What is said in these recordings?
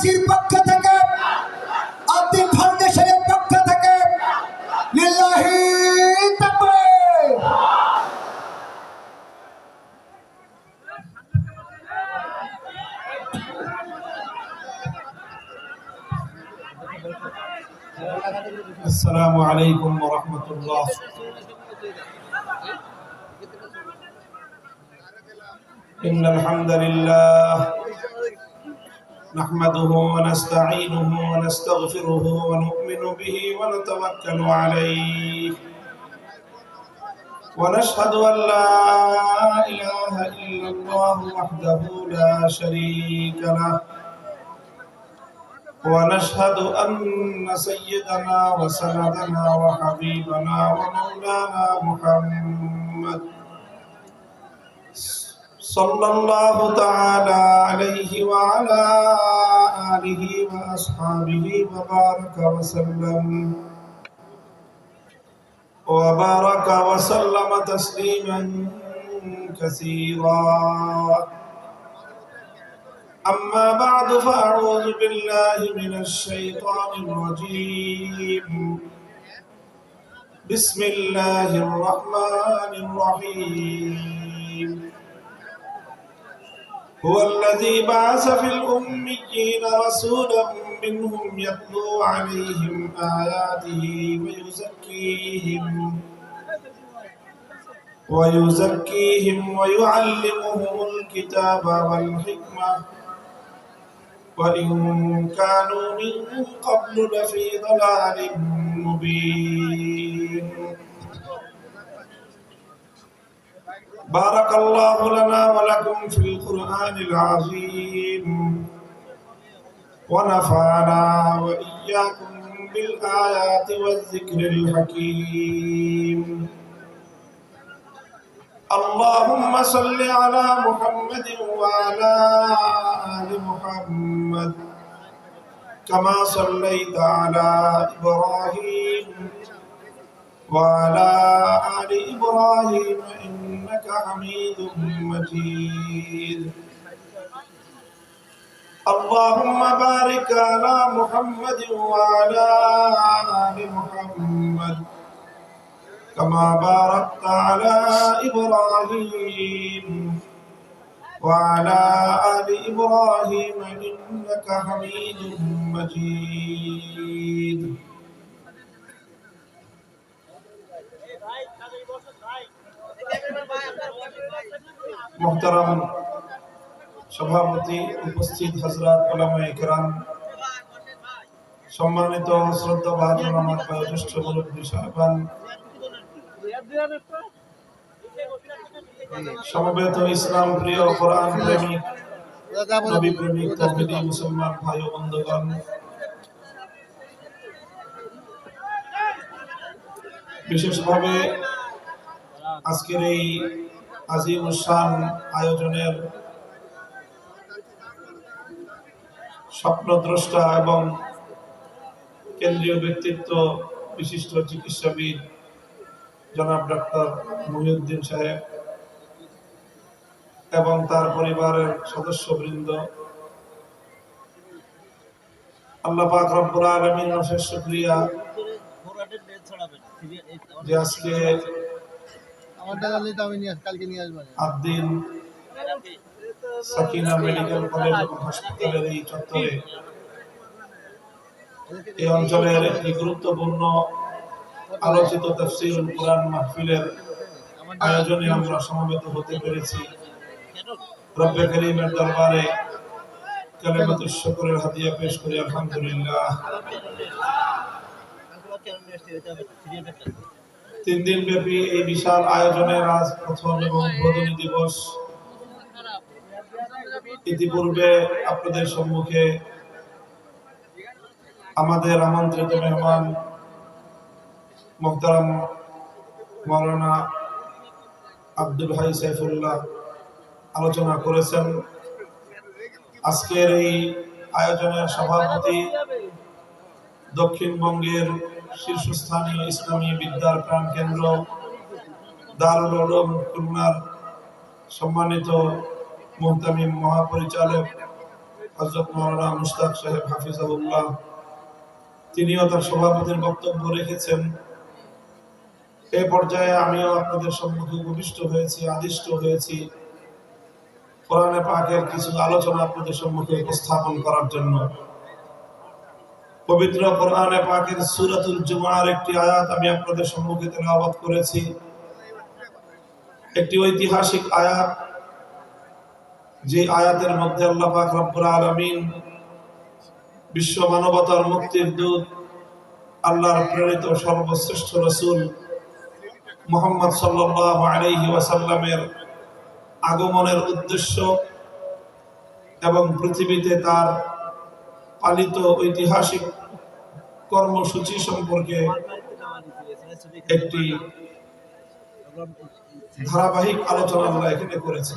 এনসিসির পক্ষ থেকে, আব্দুল ফাউন্ডেশনের পক্ষ থেকে লিল্লাহি তাকবীর। السلام عليكم ورحمة الله. إن الحمد لله نحمده ونستعينه ونستغفره ونؤمن به ونتوكل عليه ونشهد أن لا إله إلا الله وحده لا شريك له ونشهد أن سيدنا وسندنا وحبيبنا ومولانا محمد صلى الله تعالى عليه وعلى آله وأصحابه وبارك وسلم تسليما كثيرا. أما بعد فأعوذ بالله من الشيطان الرجيم. بسم الله الرحمن الرحيم. هو الذي بعث في الأميين رسولا منهم يتلو عليهم آياته ويزكيهم ويعلمهم الكتاب والحكمة وإن كانوا من قبل لفي ضلال مبين. بارك الله لنا ولكم في القرآن العظيم ونفعنا وإياكم بالآيات والذكر الحكيم. اللهم صل على محمد وعلى آل محمد كما صليت على إبراهيم وعلى آل إبراهيم إنك حميد مجيد. اللهم بارك على محمد وعلى آل محمد كما باركت على إبراهيم وعلى آل إبراهيم إنك حميد مجيد. محترم সভাপতি, উপস্থিত হযরত উলামায়ে কেরাম, সম্মানিত শ্রদ্ধাভাজন আমার বয়োজ্যেষ্ঠ মুরব্বী সাহেবান, সমবেত ইসলাম প্রিয়, কোরআন প্রেমিক, নবী প্রেমিক তৌহিদি মুসলমান ভাই ও বন্ধুগণ, বিশেষভাবে আজকের এই আজিম শান আয়োজনের স্বপ্নদ্রষ্টা এবং কেন্দ্রীয় ব্যক্তিত্ব বিশিষ্ট চিকিৎসাবিদ জনাব ডক্টর মহিউদ্দিন সাহেব এবং তার পরিবারের সদস্যবৃন্দ, আল্লাহ পাক রব্বুল আলামিনের অশেষ শুকরিয়া যে আজকে আদ্দিন সাকিনা মেডিকেল কলেজ এবং হাসপাতালের এই চত্বরে এই অঞ্চলের একটি গুরুত্বপূর্ণ আলোচিত তাফসীরুল কোরআন মাহফিলের আয়োজনে আমরা সমবেত হতে পেরেছি। রব্বে করিমের দরবারে কালিমাতুশ শুকরের হাদিয়া পেশ করি আলহামদুলিল্লাহ। 3 দিন ব্যাপী এই বিশাল আয়োজনের আজ প্রথম এবং উদ্বোধনী দিবস। ইতিপূর্বে আপনাদের সম্মুখে আমাদের আমন্ত্রিত মেহমান মুহতারাম মাওলানা আব্দুল হাই সাইফুল্লাহ আলোচনা করেছেন। আজকের এই আয়োজনের সভাপতি দক্ষিণবঙ্গের শীর্ষস্থানীয় ইসলামী বিদ্যার প্রাণকেন্দ্র দারুল উলুম খুলনার সম্মানিত মুহতামিম মহাপরিচালক হযরত মাওলানা মুশতাক সাহেব হাফিজাহুল্লাহ, তিনিও তার সভাপতির বক্তব্য রেখেছেন। এই পর্যায়ে আমিও আপনাদের সম্মুখে উপবিষ্ট হয়েছি, আদিষ্ট হয়েছি কোরআনে পাকের কিছু আলোচনা আপনাদের সম্মুখে উপস্থাপন করার জন্য। পবিত্র কোরআনে পাকের সূরাতুল জুমার একটি আয়াত আমি আপনাদের সম্মুখে তেলাওয়াত করেছি। একটি ঐতিহাসিক আয়াত, যে আয়াতের মধ্যে আল্লাহ পাক রব্বুল আলামিন বিশ্ব মানবতার মুক্তির দূত, আল্লাহর প্রেরিত সর্বশ্রেষ্ঠ রাসূল মুহাম্মদ সাল্লাল্লাহু আলাইহি ওয়াসাল্লামের আগমনের উদ্দেশ্য এবং পৃথিবীতে তার পালিত ঐতিহাসিক কর্মসূচি সম্পর্কে একটি ধারাবাহিক আলোচনা আমরা এখানে করেছি।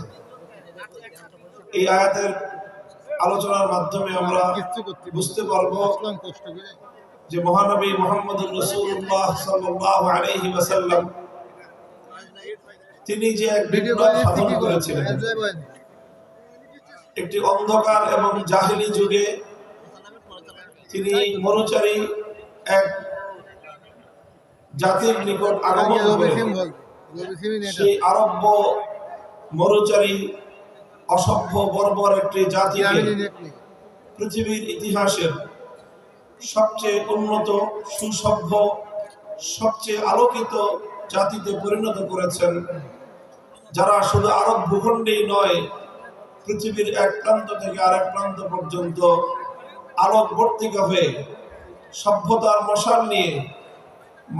এই আয়াতের আলোচনার মাধ্যমে আমরা বুঝতে পারবো যে মহানবী মুহাম্মদুর রাসূলুল্লাহ সাল্লাল্লাহু আলাইহি ওয়াসাল্লাম তিনি যে এক বিপ্লব সাধন করেছিলেন। একটি অন্ধকার এবং জাহেলি যুগে তিনি মরুচারী এক জাতির নিকট আগমন করেন। সেই আরব্য মরুচারী অসভ্য বর্বর একটি জাতিকে পৃথিবীর ইতিহাসের সবচেয়ে উন্নত, সুসভ্য, সবচেয়ে আলোকিত জাতিতে পরিণত করেছেন, যারা শুধু আরব ভূখণ্ডেই নয়, পৃথিবীর এক প্রান্ত থেকে আরেক প্রান্ত পর্যন্ত আলোকবর্তিকা হয়ে, সভ্যতার মশাল নিয়ে,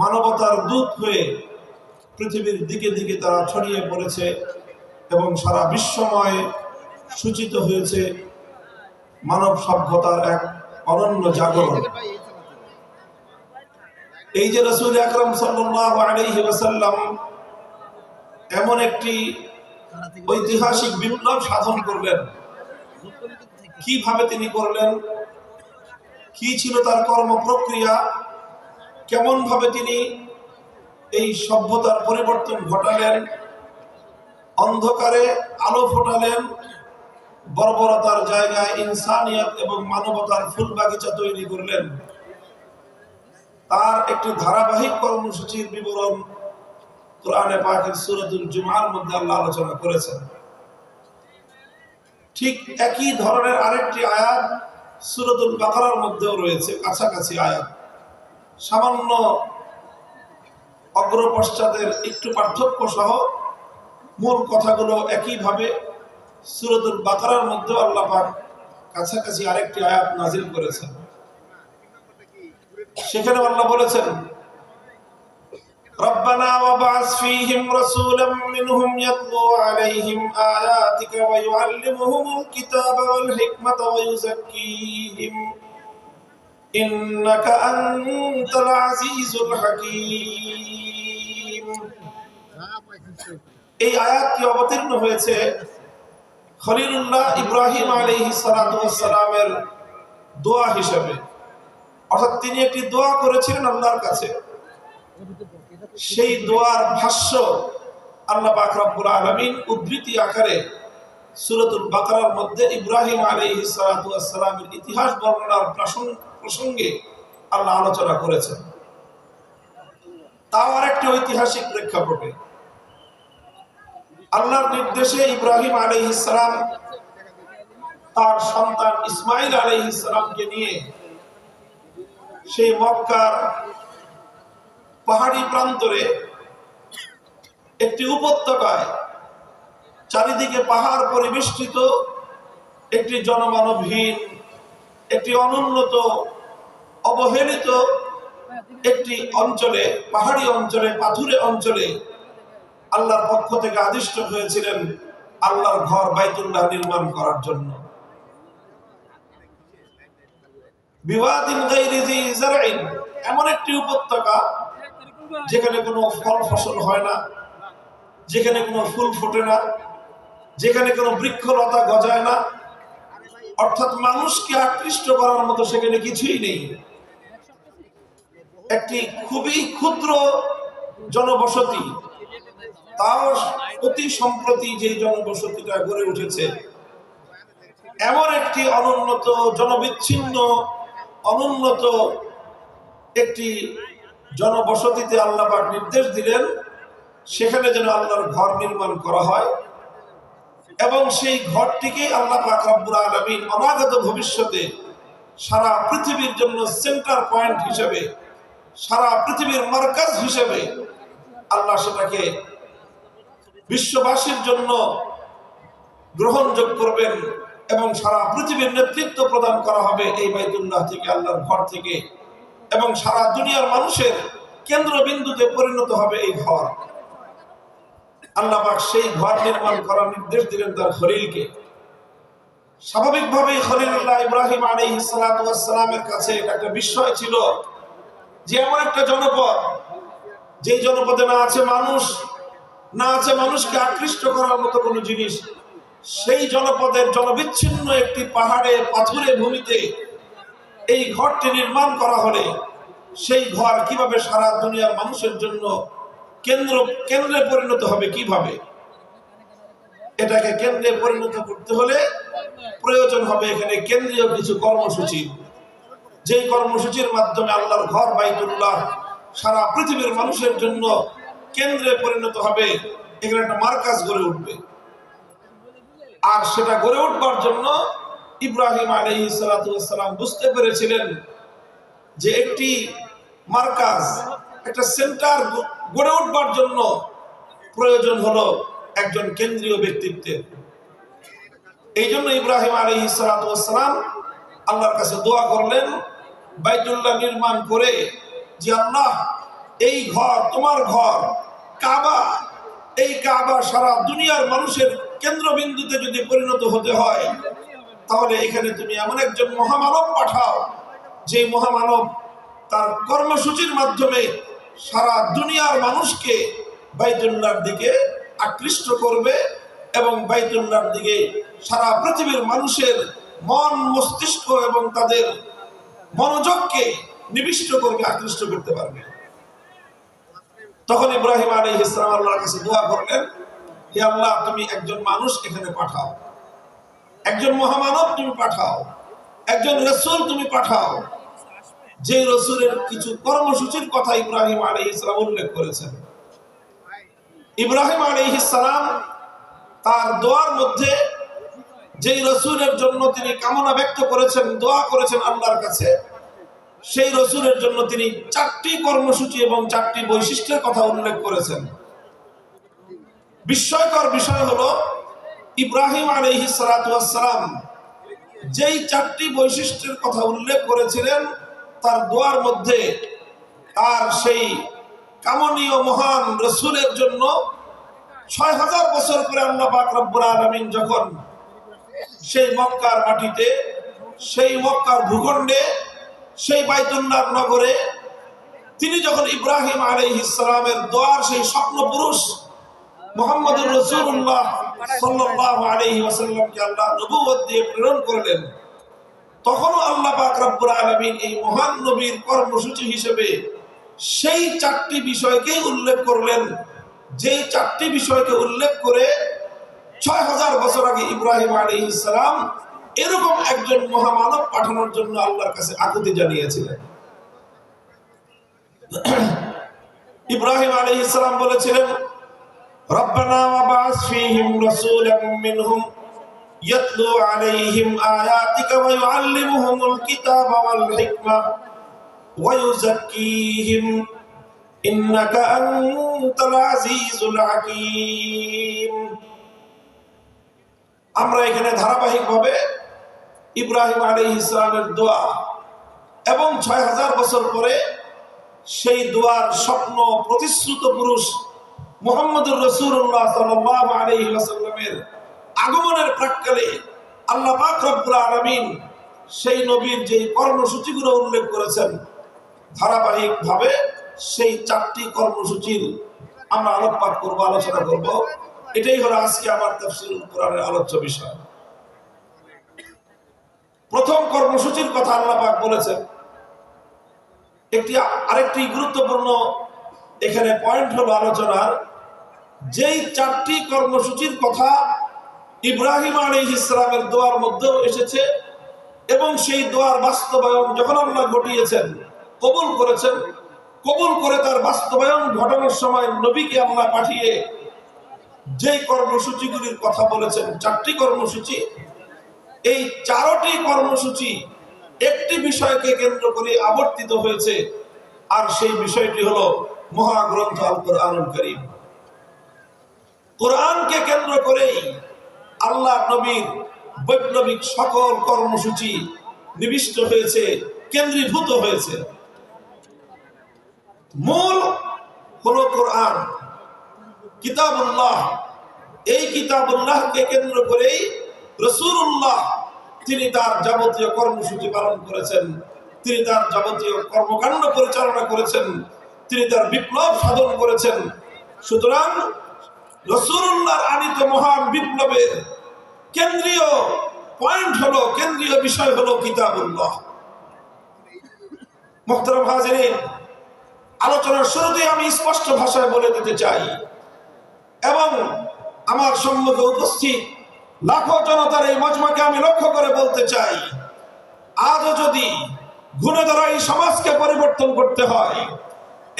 মানবতার দূত হয়ে পৃথিবীর দিকে দিকে তারা ছড়িয়ে পড়েছে এবং সারা বিশ্বময় সূচিত হয়েছে মানব সভ্যতার এক অনন্য জাগরণ। এই যে রাসূল আকরাম সাল্লাল্লাহু আলাইহি ওয়াসাল্লাম এমন একটি ঐতিহাসিক বিপ্লব সাধন করলেন, কিভাবে তিনি করলেন, কি ছিল তার কর্ম প্রক্রিয়া, কেমন ভাবে তিনি এই সভ্যতার পরিবর্তন ঘটালেন, অন্ধকারে আলো ফোটালেন, বর্বরতার জায়গায় ইনসানিয়ত এবং মানবতার ফুল বাগিচা তৈরি করলেন, তার একটি ধারাবাহিক কর্মসূচির বিবরণ কোরআনে পাকের সূরাতুল জুমার মধ্যে আল্লাহ আলোচনা করেছেন। ঠিক একই ধরনের আরেকটি আয়াত সূরাতুল বাকারার মধ্যেও রয়েছে, কাছাকাছি আয়াত, সামান্য অগ্রপশ্চাতের একটু পার্থক্য সহ মূল কথাগুলো একইভাবে সূরাতুল বাকারার মধ্যে আল্লাহ পাক কাছাকাছি আরেকটি আয়াত নাজিল করেছেন। সেখানে আল্লাহ বলেছেন, রব্বানা ওয়াবআস ফীহিম রাসূলাম মিনহুম ইয়াতলু আলাইহিম আয়াতিকা ওয়া ইউআল্লিমুহুমুল কিতাবা ওয়াল হিকমাতা ওয়া ইউযাক্কিহিম ইন্নাকা আনতাল আজিজুল হাকীম। এই আয়াতটি অবতীর্ণ হয়েছে খলিলুল্লাহ ইব্রাহিম আলাইহিস সালাতু ওয়াস সালামের দোয়া হিসেবে, অর্থাৎ তিনি একটি দোয়া করেছিলেন আল্লাহর কাছে। সেই দোয়ার ভাষ্য আল্লাহ পাক রব্বুল আলামিন উদ্ধৃতি আকারে সূরাতুল বাকারার মধ্যে ইব্রাহিম আলাইহিস সালাতু ওয়াস সালামের ইতিহাস বর্ণনার প্রসঙ্গে আল্লাহ আলোচনা করেছেন। তাও আরেকটি ঐতিহাসিক প্রেক্ষাপটে আল্লাহর নির্দেশে ইব্রাহিম আলাইহিস সালাম তার সন্তান ইসমাইল আলাইহিস সালামকে নিয়ে সেই মক্কার পাহাড়ি প্রান্তরে একটি উপত্যকায়, চারিদিকে পাহাড় পরিবেষ্টিত একটি জনমানবহীন, একটি অনুন্নত, অবহেলিত একটি অঞ্চলে, পাহাড়ি অঞ্চলে, পাথুরে অঞ্চলে আল্লাহর পক্ষ থেকে আদিষ্ট হয়েছিলেন আল্লাহর ঘর বাইতুল্লাহ নির্মাণ করার জন্য। বিওয়াদিন গায়রি যী যারইন, এমন একটি উপত্যকা যেখানে কোনো ফল ফসল হয় না, যেখানে কোনো ফুল ফোটে না, যেখানে কোনো বৃক্ষলতা গজায় না, অর্থাৎ মানুষকে আকৃষ্ট করার মতো সেখানে কিছুই নেই। একটি খুবই ক্ষুদ্র জনবসতি, তাও অতি সম্প্রতি যে জনবসতিটা গড়ে উঠেছে, এমন একটি অনুন্নত, জনবিচ্ছিন্ন, অনুন্নত একটি জনবসতিতে আল্লাহ পাক নির্দেশ দিলেন সেখানে যেন আল্লাহর ঘর নির্মাণ করা হয় এবং সেই ঘরটিকে আল্লাহ পাক রব্বুল আলামিন অনাগত ভবিষ্যতে সারা পৃথিবীর জন্য সেন্টার পয়েন্ট হিসেবে, সারা পৃথিবীর মার্কাজ হিসেবে আল্লাহ সেটাকে বিশ্ববাসীর জন্য গ্রহণযোগ্য করবেন এবং সারা পৃথিবীর নেতৃত্ব প্রদান করা হবে এই বাইতুল্লাহ থেকে, আল্লাহর ঘর থেকে, এবং সারা দুনিয়ার মানুষের কেন্দ্রবিন্দুতে পরিণত হবে এই ঘর। আল্লাহ পাক সেই ঘর নির্মাণ করার নির্দেশ দিলেন তার খলিলকে। স্বাভাবিকভাবেই খলিলুল্লাহ ইব্রাহিম আলাইহিস সালাতু ওয়াস সালামের কাছে এটা একটা বিস্ময় ছিল যে এমন একটা জনপদ, যেই জনপদে না আছে মানুষ, না আছে মানুষকে আকৃষ্ট করার মতো কোনো জিনিস, সেই জনপদের জনবিচ্ছিন্ন একটি পাহাড়ে পাথুরে ভূমিতে এই ঘরটি নির্মাণ করা হলে সেই ঘর কিভাবে সারা দুনিয়ার মানুষের জন্য কেন্দ্রে পরিণত হবে, কিভাবে? এটাকে কেন্দ্রে পরিণত করতে হলে প্রয়োজন হবে এখানে কেন্দ্রীয় কিছু কর্মসূচি, যেই কর্মসূচির মাধ্যমে আল্লাহর ঘর বাইতুল্লাহ সারা পৃথিবীর মানুষের জন্য কেন্দ্রে পরিণত হবে। এখানে একটা মার্কাজ গড়ে উঠবে, আর সেটা গড়ে উঠবার জন্য ইব্রাহিম আলাইহিস সালাতু ওয়াস সালাম বুঝতে পেরেছিলেন যে একটি মার্কাজ, একটা সেন্টার গড়ে উঠবার জন্য প্রয়োজন হলো একজন কেন্দ্রীয় ব্যক্তিত্বের। এই জন্য ইব্রাহিম আলাইহিস সালাতু ওয়াস সালাম আল্লাহর কাছে দোয়া করলেন বাইতুল্লাহ নির্মাণ করে, যে আল্লাহ, এই ঘর তোমার ঘর কাবা, এই কাবা সারা দুনিয়ার মানুষের কেন্দ্রবিন্দুতে যদি পরিণত হতে হয় তাহলে এখানে তুমি এমন একজন মহামানব পাঠাও, যে মহামানব তার কর্মসূচির মাধ্যমে সারা দুনিয়ার মানুষকে বাইতুল্লাহর দিকে আকৃষ্ট করবে এবং বাইতুল্লাহর দিকে সারা পৃথিবীর মানুষের মন, মস্তিষ্ক এবং তাদের মনোযোগকে নিবিষ্ট করবে, আকৃষ্ট করতে পারবে। তখন ইব্রাহিম আলাইহিস সালাম আল্লাহর কাছে দোয়া করলেন, হে আল্লাহ, তুমি একজন মানুষ এখানে পাঠাও, একজন মহামানব তুমি পাঠাও, একজন রাসূল তুমি পাঠাও, যে রাসূলের কিছু কর্মসূচির কথা ইব্রাহিম আলাইহিস সালাম উল্লেখ করেছেন। ইব্রাহিম আলাইহিস সালাম তার দোয়ার মধ্যে যেই রাসূলের জন্য তিনি কামনা ব্যক্ত করেছেন, দোয়া করেছেন আল্লাহর কাছে, সেই রাসূলের জন্য তিনি 4টি কর্মসূচি এবং 4টি বৈশিষ্ট্যের কথা উল্লেখ করেছেন। বিস্ময়কর বিষয় হলো ইব্রাহিম আলাইহিস সালাতু ওয়াস সালাম যেই 4টি বৈশিষ্ট্যের কথা উল্লেখ করেছিলেন তার দোয়ার মধ্যে তার সেই কামনীয় মহান রাসূলের জন্য 6000 বছর পরে আল্লাহ পাক রব্বুল আলামিন যখন সেই মক্কার মাটিতে, সেই মক্কার ভূখণ্ডে, সেই বাইতুল্লাহ নগরে তিনি যখন ইব্রাহিম আলাইহিস সালামের দোয়ার সেই স্বপ্ন পুরুষ মুহাম্মদুর রাসূলুল্লাহ সাল্লাল্লাহু আলাইহি ওয়াসাল্লামকে আল্লাহ নবুয়ত দিয়ে প্রেরণ করলেন, তখনও আল্লাহ পাক রব্বুল আলামিন এই মহান নবীর কর্মসূচি হিসেবে সেই 4টি বিষয়কে উল্লেখ করলেন, যেই 4টি বিষয়কে উল্লেখ করে 6000 বছর আগে ইব্রাহিম আলাইহিস সালাম এরকম একজন মহামানব পাঠানোর জন্য আল্লাহর কাছে আকুতি জানিয়েছিলেন। ইব্রাহিম আলাইহিস সালাম বলেছিলেন, রব্বানা ওয়াবআস ফীহিম রাসূলাম মিনহুম ইয়াতলু আলাইহিম আয়াতিকা ওয়া ইউআল্লিমুহুমুল কিতাবা ওয়াল হিকমা ওয়া ইউযাক্কিহিম ইন্নাকা আনতাল আজিজুল হাকীম। আমরা এখানে ধারাবাহিকভাবে ইব্রাহিম আলাইহিস সালামের দোয়া এবং 6000 বছর পরে সেই দোয়ার স্বপ্ন প্রতিশ্রুত পুরুষ মুহাম্মদুর রাসূলুল্লাহ সাল্লাল্লাহু আলাইহি ওয়াসাল্লামের আগমনের প্রাক্কালে আল্লাহ পাক রব্বুল আলামিন সেই নবীর যে কর্মসূচিগুলো উল্লেখ করেছেন, ধারাবাহিকভাবে সেই 4টি কর্মসূচির আমরা আলোকপাত করব, আলোচনা করব। এটাই হলো আজকে আমার তাফসীরুল কোরআনের আলোচ্য বিষয়। প্রথম কর্মসূচির কথা আল্লাহ পাক বলেছেন। আরেকটি গুরুত্বপূর্ণ এখানে পয়েন্ট হলো আলোচনার, যেই 4টি কর্মসূচির কথা ইব্রাহিম আলাইহিস সালামের দোয়ার মধ্যেও এসেছে, এবং সেই দোয়ার বাস্তবায়ন যখন আল্লাহ ঘটিয়েছেন, কবুল করেছেন, কবুল করে তার বাস্তবায়ন ঘটানোর সময় নবীকে আল্লাহ পাঠিয়ে যেই কর্মসূচিগুলির কথা বলেছেন, 4টি কর্মসূচি, এই 4টি কর্মসূচি একটি বিষয়কে কেন্দ্র করে আবর্তিত হয়েছে, আর সেই বিষয়টি হলো মহাগ্রন্থ আল কোরআনুল কারীম। কোরআনকে কেন্দ্র করেই আল্লাহ নবীর বৈপ্লবিক সকল কর্মসূচি নিবিষ্ট হয়েছে, কেন্দ্রীভূত হয়েছে। মূল হলো কোরআন, কিতাবুল্লাহ। এই কিতাবুল্লাহকে কেন্দ্র করেই রাসূলুল্লাহ তিনি তার যাবতীয় কর্মসূচি পালন করেছেন, তিনি তার যাবতীয় কর্মকাণ্ড পরিচালনা করেছেন, তিনি তার বিপ্লব সাধন করেছেন। সুতরাং রাসূলুল্লাহর আনিত মহান বিপ্লবের কেন্দ্রীয় পয়েন্ট হলো, কেন্দ্রীয় বিষয় হলো কিতাবুল্লাহ। মুহতারাম হাজিরিন, আলোচনার শুরুতে আমি স্পষ্ট ভাষায় বলে দিতে চাই, এবং আমার সম্মুখে উপস্থিত লাখো জনতার এই মজমাকে আমি লক্ষ্য করে বলতে চাই, আজও যদি ঘুরে ধরা এই সমাজকে পরিবর্তন করতে হয়,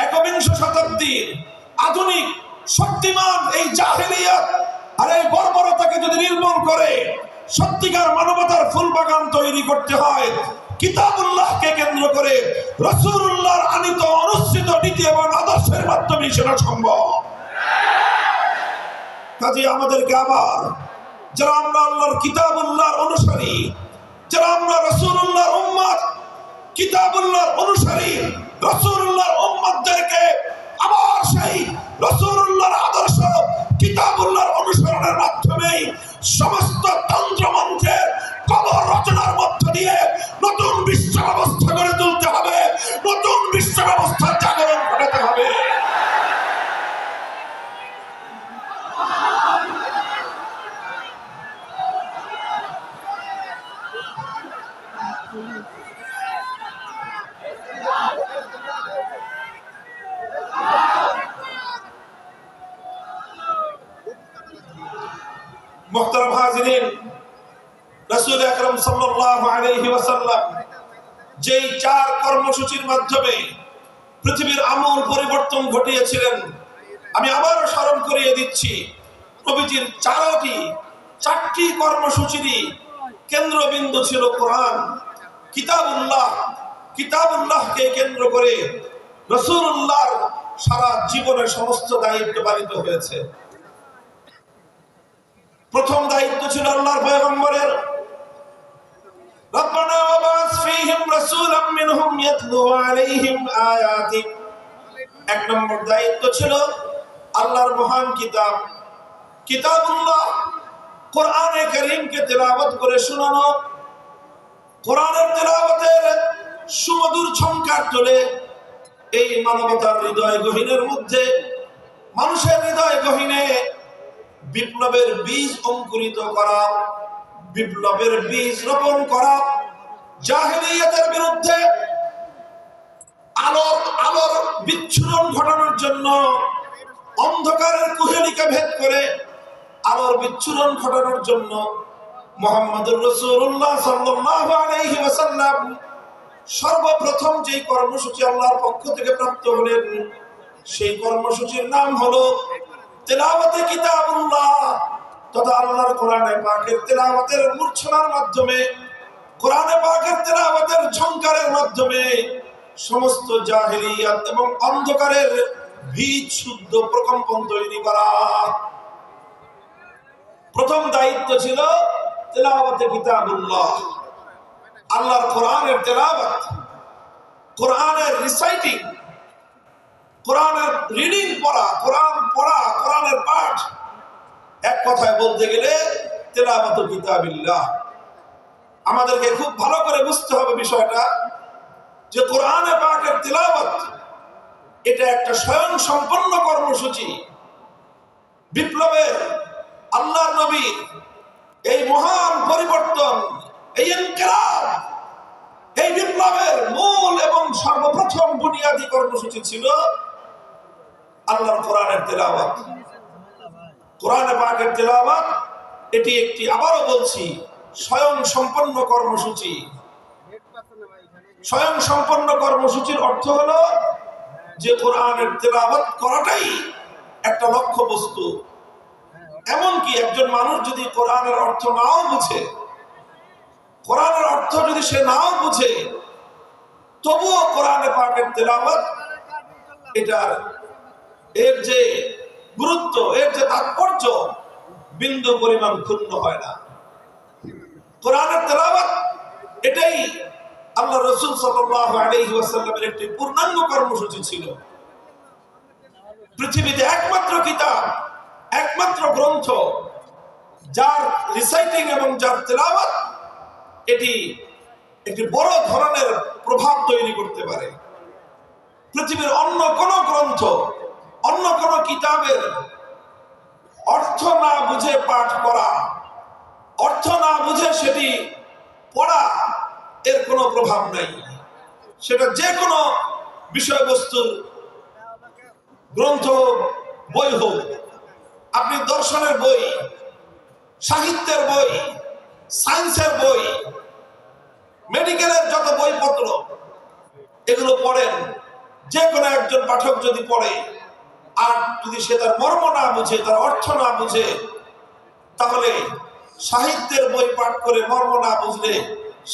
একবিংশ শতাব্দীর আধুনিক শক্তিমান এই জাহেলিয়াত আর এই বর্বরতাকে যদি নির্মূল করে সত্যিকার মানবতার ফুল বাগান তৈরি করতে হয়, কিতাবুল্লাহকে কেন্দ্র করে রাসূলুল্লাহর আনিত অনুসৃত নীতি এবং আদর্শের মাধ্যমে সেটা সম্ভব। কাজে আমাদেরকে আবার, যারা আমরা আল্লাহর কিতাবুল্লাহর অনুসারী, যারা আমরা রাসূলুল্লাহর উম্মত, কিতাবুল্লাহর অনুসারী, রাসূলুল্লাহর উম্মতদেরকে আবার সেই রাসূলুল্লাহর আদর্শ কিতাবুল্লাহর অনুসরণের মাধ্যমে সমস্ত তন্ত্রমন্ত্রের কবর রচনার মধ্য দিয়ে নতুন বিশ্ব ব্যবস্থা গড়ে তুলতে হবে, নতুন বিশ্ব ব্যবস্থার জাগরণ ঘটাতে হবে। মুহতারাম হাজিরিন, রাসূল আকরাম সাল্লাল্লাহু আলাইহি ওয়াসাল্লাম যেই 4 কর্মসূচির মাধ্যমে পৃথিবীর আমূল পরিবর্তন ঘটিয়েছিলেন, আমি আবারও স্মরণ করিয়ে দিচ্ছি। নবীজির 4টি কর্মসূচিরই কেন্দ্রবিন্দু ছিল কোরআন, কিতাবুল্লাহ। কিতাবুল্লাহকে কেন্দ্র করে রাসূলুল্লাহর সারা জীবনের সমস্ত দায়িত্ব পালিত হয়েছে। প্রথম দায়িত্ব ছিল আল্লাহর পয়গম্বরের, রব্বানা ওয়াবাস ফীহিম রাসূলাম মিনহুম ইয়াতলু আলাইহিম আয়াতিক। 1 নম্বর দায়িত্ব ছিল আল্লাহর মহান কিতাব কিতাবুল্লাহ, কোরআনে কারীমকে তেলাওয়াত করে শোনানো। কোরআনের তেলাওয়াতের সুমধুর ঝংকার তোলে এই মানবতার হৃদয় গহীনের মধ্যে, মানুষের হৃদয় গহীনে বিপ্লবের বীজ অঙ্কুরিত করা, বিপ্লবের বীজ রোপণ করা, জাহেলিয়াতের বিরুদ্ধে আলোর বিচ্ছুরণ ঘটানোর জন্য অন্ধকারের কুহেলিকা ভেদ করে আলোর বিচ্ছুরণ ঘটানোর জন্য মুহাম্মদুর রাসূলুল্লাহ সাল্লাল্লাহু আলাইহি ওয়াসাল্লাম সর্বপ্রথম যেই কর্মসূচি আল্লাহর পক্ষ থেকে প্রাপ্ত হলেন, সেই কর্মসূচির নাম হলো তেলাওয়াতে কিতাবুল্লাহ, তথা আল্লাহর কোরআনে পাকের তেলাওয়াতের মূর্ছনার মাধ্যমে, কোরআনে পাকের তেলাওয়াতের ঝংকারের মাধ্যমে সমস্ত জাহেলিয়াত এবং অন্ধকারের বীজ শুদ্ধ প্রকম্পন তৈরি করা। প্রথম দায়িত্ব ছিল তেলাওয়াতে কিতাবুল্লাহ, আল্লাহর কোরআনের তেলাওয়াত, কোরআনের রিসাইটিং, কোরআনের রিডিং পড়া, কোরআনের পাঠ। এক কথায় বলতে গেলে তেলাওয়াতু কিতাবিল্লাহ। আমাদেরকে খুব ভালো করে বুঝতে হবে বিষয়টা, যে কোরআনে পাকের তেলাওয়াত এটা একটা স্বয়ং সম্পন্ন কর্মসূচি। বিপ্লবের আল্লাহর নবী এই মহান পরিবর্তন, এই ইনকিলাব, এই বিপ্লবের মূল এবং সর্বপ্রথম বুনিয়াদী কর্মসূচি ছিল আল্লাহর কোরআনের তেলাওয়াত, কোরআনে পাকের তেলাওয়াত এটি একটি, আবারও বলছি, স্বয়ং সম্পন্ন কর্মসূচি। স্বয়ং সম্পন্ন কর্মসূচির অর্থ হলো যে কোরআনের তেলাওয়াত করাটাই একটা লক্ষ্য বস্তু। এমনকি একজন মানুষ যদি কোরআনের অর্থ নাও বুঝে, কোরআনের অর্থ যদি সে নাও বুঝে, তবুও কোরআনে পাকের তেলাওয়াত এর যে গুরুত্ব, এর যে তাৎপর্য বিন্দু পরিমাণ ক্ষুণ্ণ হয় না। কোরআনের তেলাওয়াত এটাই আল্লাহ রাসূল সাল্লাল্লাহু আলাইহি ওয়াসাল্লামের একটি পূর্ণাঙ্গ কর্মসূচি ছিল। পৃথিবীতে একমাত্র কিতাব, একমাত্র গ্রন্থ যার রিসাইটিং এবং যার তেলাওয়াত এটি একটি বড় ধরনের প্রভাব তৈরি করতে পারে। পৃথিবীর অন্য কোন গ্রন্থ, অন্য কোন কিতাবের অর্থ না বুঝে পাঠ করা, অর্থ না বুঝে সেটি পড়া, এর কোনো প্রভাব নাই। সেটা যে কোনো বিষয়বস্তুর গ্রন্থ, বই হোক, আপনি দর্শনের বই, সাহিত্যের বই, সায়েন্সের বই, মেডিকেলের যত বইপত্র, এগুলো পড়েন, যে কোনো একজন পাঠক যদি পড়ে আর যদি সে তার মর্ম না বুঝে, তার অর্থ না বুঝে, তাহলে সাহিত্যের বই পাঠ করে মর্ম না বুঝলে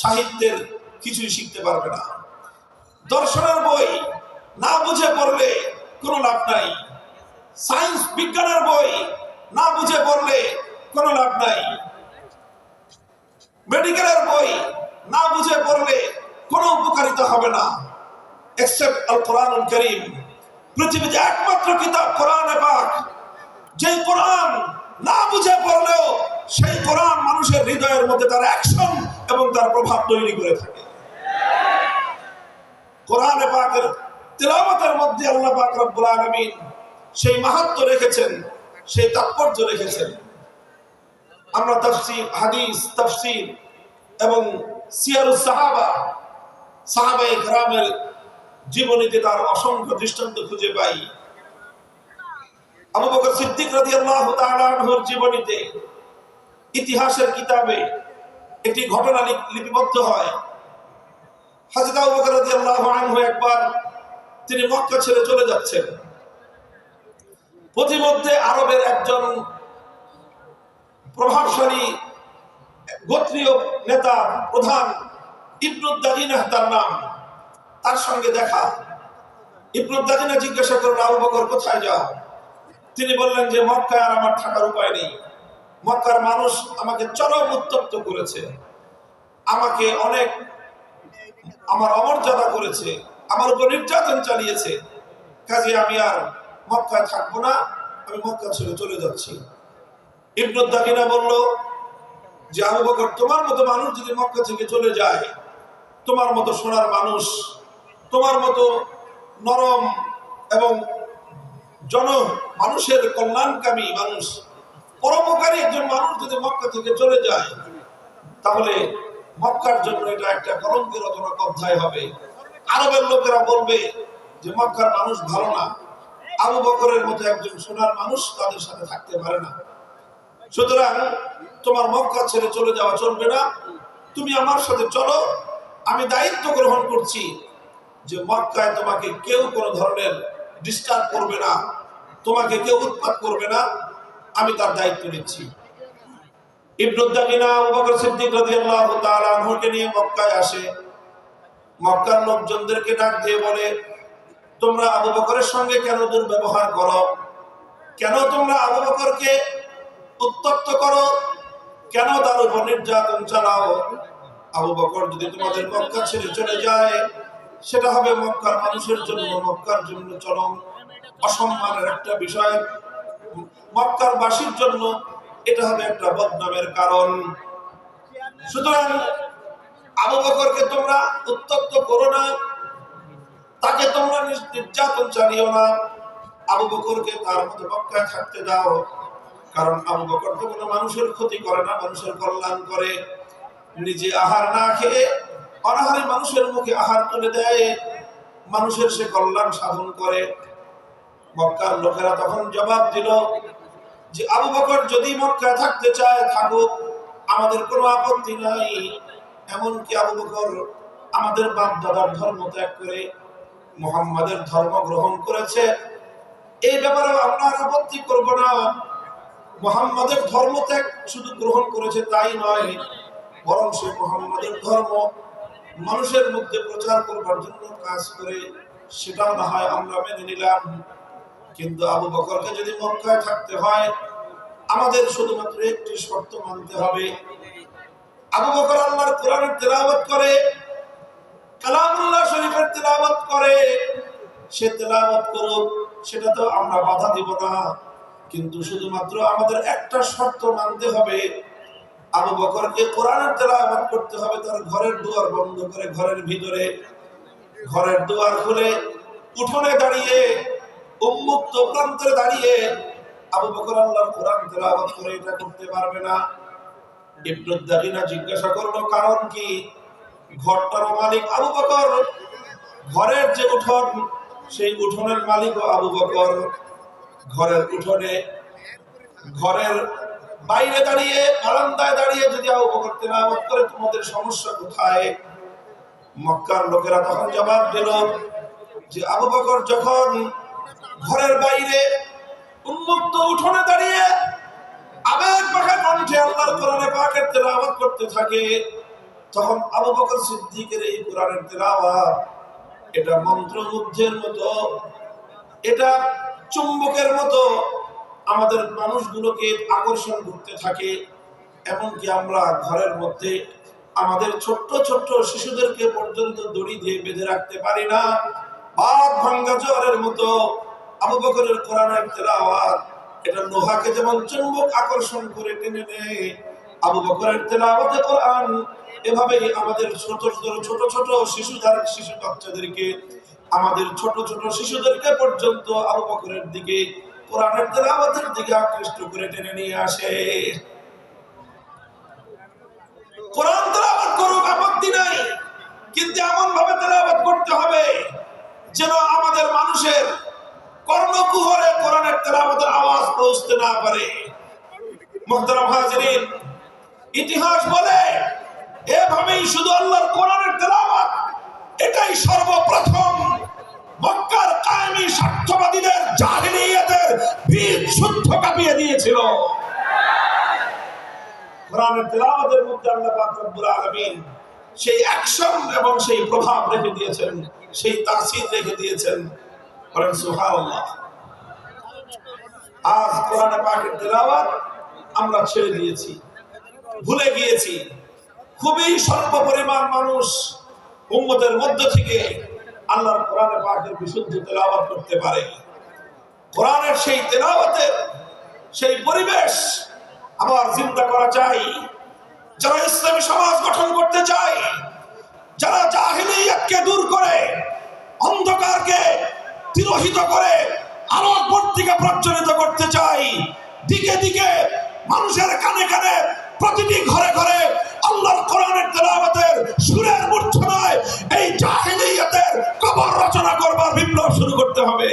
সাহিত্যের কিছুই শিখতে পারবে না। দর্শনের বই না বুঝে পড়লে কোনো লাভ নাই। সায়েন্স, বিজ্ঞানের বই না বুঝে পড়লে কোনো লাভ নাই। মেডিকেলের বই না বুঝে পড়লে কোনো উপকারিতা হবে না, এক্সেপ্ট আল কোরআনুল কারীম। পৃথিবীতে একমাত্র কিতাব কোরআনে পাক, যে কোরআন না বুঝে পড়লেও সেই কোরআন মানুষের হৃদয়ের মধ্যে তার অ্যাকশন এবং তার প্রভাব তৈরি করে থাকে। কোরআনে পাকের তিলাওয়াতের মধ্যে আল্লাহ পাক রব্বুল আলামিন সেই মাহাত্ম্য রেখেছেন, সেই তাৎপর্য রেখেছেন। আমরা তাফসীর, হাদিস, তাফসীর এবং সিয়ারুস সাহাবা, সাহাবায়ে কেরামের জীবনীতে তার অসংখ্য দৃষ্টান্ত খুঁজে পাই। আবু বকর সিদ্দিক রাদিয়াল্লাহু তাআলা আনহুর জীবনীতে, ইতিহাসের কিতাবে একটি ঘটনা লিপিবদ্ধ হয়। হযরত আবু বকর রাদিয়াল্লাহু আনহু একবার তিনি মক্কা ছেড়ে চলে যাচ্ছেন। পথিমধ্যে আরবের একজন প্রভাবশালী গোত্রীয় নেতা, প্রধান, ইবনু দাগিনাহ তার নাম, তার সঙ্গে দেখা। ইবনু দাগিনা জিজ্ঞাসা করলেন, আবু বকর কোথায় যাও? তিনি বললেন যে মক্কায় আর আমার থাকার উপায় নেই। মক্কার মানুষ আমাকে চরম উত্তপ্ত করেছে, আমাকে অনেক আমার অমর্যাদা করেছে, আমার উপর নির্যাতন চালিয়েছে, কাজে আমি আর মক্কায় থাকবো না, আমি মক্কা ছেড়ে চলে যাচ্ছি। ইবনু দাগিনা বলল যে আবু বকর, তোমার মতো মানুষ যদি মক্কা থেকে চলে যায়, তোমার মতো সোনার মানুষ, তোমার মতো নরম এবং মানুষের কল্যাণকামী মানুষ, পরোপকারী একজন মানুষ যদি মক্কা থেকে চলে যায়, তাহলে মক্কার জন্য এটা একটা কলঙ্কের রচনা অধ্যায় হবে। আরবের লোকেরা বলবে যে মক্কার মানুষ ভালো না, আবু বকরের মতো একজন সোনার মানুষ তাদের সাথে থাকতে পারে না। সুতরাং তোমার মক্কা ছেড়ে চলে যাওয়া চলবে না, তুমি আমার সাথে চলো। আমি দায়িত্ব গ্রহণ করছি যে মক্কায় তোমাকে কেউ কোনো ধরনের ডিস্টার্ব করবে না, তোমাকে কেউ উৎপাত করবে না, আমি তার দায়িত্ব নিচ্ছি। ইবনু দাগিনা আবু বকর সিদ্দিক রাদিয়াল্লাহু তাআলা আনহুকে নিয়ে মক্কায় আসে। মক্কার লোকজনদেরকে ডাক দিয়ে বলে, তোমরা আবু বকরের সঙ্গে কেন দুর্ব্যবহার করো? কেন তোমরা আবু বকরকে উত্তপ্ত করো? কেন তার উপর নির্যাতন চালাও? আবু বকর যদি তোমাদের মক্কা ছেড়ে চলে যায়, সেটা হবে মক্কার মানুষের জন্য, মক্কার জন্য চরম অসম্মানের একটা বিষয়, মক্কার বাসীর জন্য এটা হবে একটা বদনামের কারণ। সুতরাং আবু বকরকে তোমরা উত্তপ্ত করো না, তাকে তোমরা নির্যাতন চালিও না, আবু বকরকে তার মতো মক্কায় থাকতে দাও। কারণ আবু বকর তো কোনো মানুষের ক্ষতি করে না, মানুষের কল্যাণ করে। নিজে আহার না খেয়ে অনাহারে মানুষের মুখে আহার তুলে দেয়, মানুষের সে কল্যাণ সাধন করে। মক্কার লোকেরা তখন জবাব দিল যে আবু বকর যদি মক্কায় থাকতে চায় থাকুক, আমাদের কোনো আপত্তি নাই। এমনকি আবু বকর আমাদের বাপ দাদার ধর্ম ত্যাগ করে মুহাম্মাদের ধর্ম গ্রহণ করেছে, এই ব্যাপারে আমরা আপত্তি করব না। মুহাম্মাদের ধর্ম ত্যাগ শুধু গ্রহণ করেছে তাই নয়, বরং সে মুহাম্মাদের ধর্ম মানুষের মধ্যে প্রচার করবার জন্য কাজ করে, সেটাও না হয় আমরা মেনে নিলাম। কিন্তু আবু বকরকে যদি মক্কায় থাকতে হয়, আমাদের শুধুমাত্র একটি শর্ত মানতে হবে। আবু বকর আল্লাহর কোরআনের তেলাওয়াত করে, কালামুল্লাহ শরীফের তেলাওয়াত করে, সে তেলাওয়াত করুক, সেটা তো আমরা বাধা দিব না। কিন্তু শুধুমাত্র আমাদের একটা শর্ত মানতে হবে, আবু বকরকে কোরআনের তেলাওয়াত করতে হবে তার ঘরের দুয়ার বন্ধ করে, ঘরের ভিতরে। ঘরের দুয়ার খুলে উঠোনে দাঁড়িয়ে, উন্মুক্ত প্রান্তে দাঁড়িয়ে আবু বকর আল্লাহর কোরআন তেলাওয়াত করে এটা করতে পারবে না। ইবনু দাগিনা জিজ্ঞাসা করলো কারণ কি? ঘরটার মালিক আবু বকর, ঘরের যে উঠোন সেই উঠোনের মালিকও আবু বকর। ঘরের উঠোনে, ঘরের বাইরে দাঁড়িয়ে, বারান্দায় দাঁড়িয়ে যদি আবু বকর তেলাওয়াত করে, তোমাদের সমস্যা কোথায়? মক্কার লোকেরা তখন জবাব দিল যে আবু বকর যখন ঘরের বাইরে উন্মুক্ত উঠোনে দাঁড়িয়ে আবেগ মাখা কণ্ঠে আল্লাহর কোরআনে পাকের তেলাওয়াত করতে থাকে, তখন আবু বকর সিদ্দিকের এই কোরআনের তেলাওয়াত এটা মন্ত্রমুগ্ধের মতো, এটা চুম্বকের মতো আমাদের মানুষগুলোকে আকর্ষণ করতে থাকে। এমনকি আমরা ঘরের মধ্যে আমাদের ছোট্ট ছোট্ট শিশুদেরকে পর্যন্ত দড়ি দিয়ে বেঁধে রাখতে পারি না। বাদ ভাঙ্গা জ্বরের মতো আবু বকরের কোরআনের তেলাওয়াত এটা লোহাকে যেমন চুম্বক আকর্ষণ করে টেনে নেয়, আবু বকরের তেলাওয়াতে কোরআন এভাবেই আমাদের ছোট ছোট শিশু বাচ্চাদেরকে, আমাদের ছোট ছোট শিশুদেরকে পর্যন্ত আবু বকরের দিকে, কোরআনের তেলাওয়াতের দিকে আকৃষ্ট করে টেনে নিয়ে আসে। কোরআন তেলাওয়াত করুক, আপত্তি নাই, কিন্তু এমন ভাবে তেলাওয়াত করতে হবে যেন আমাদের মানুষের কর্ণকুহরে কোরআনের তেলাওয়াতের আওয়াজ পৌঁছতে না পারে। মুহতারাম হাজিরিন, ইতিহাস বলে এভাবেই শুধু আল্লাহর কোরআনের তেলাওয়াত এটাই সর্বপ্রথম মক্কার কায়েমি স্বার্থবাদীদের জাহিলিয়াতের বীজ শুদ্ধ কাঁপিয়ে দিয়েছিল। কোরআনের তেলাওয়াতের মধ্যে আল্লাহ পাক রব্বুল আলামিন সেই অ্যাকশন এবং সেই প্রভাব রেখে দিয়েছেন, সেই তাসির রেখে দিয়েছেন। বলেন সুবহানাল্লাহ। আজ কোরআনে পাকের তেলাওয়াত আমরা ছেড়ে দিয়েছি, ভুলে গিয়েছি। খুবই স্বল্প পরিমাণ মানুষ উম্মতের মধ্য থেকে আল্লাহর কোরআনে পাকের বিশুদ্ধ তেলাওয়াত করতে পারে। কোরআনের সেই তেলাওয়াতের সেই পরিবেশ আবার চিন্তা করা চাই। যারা ইসলামী সমাজ গঠন করতে চায়, যারা জাহিলিয়াতকে দূর করে, অন্ধকারকে তিরোহিত করে আলোক বর্তিকা প্রজ্বলিত করতে চাই, দিকে দিকে মানুষের কানে কানে, প্রতিটি ঘরে ঘরে আল্লাহর কোরআনের তেলাওয়াতের সুরের মূর্ছনায় এই জাহিলিয়াতের কবর রচনা করবার বিপ্লব শুরু করতে হবে।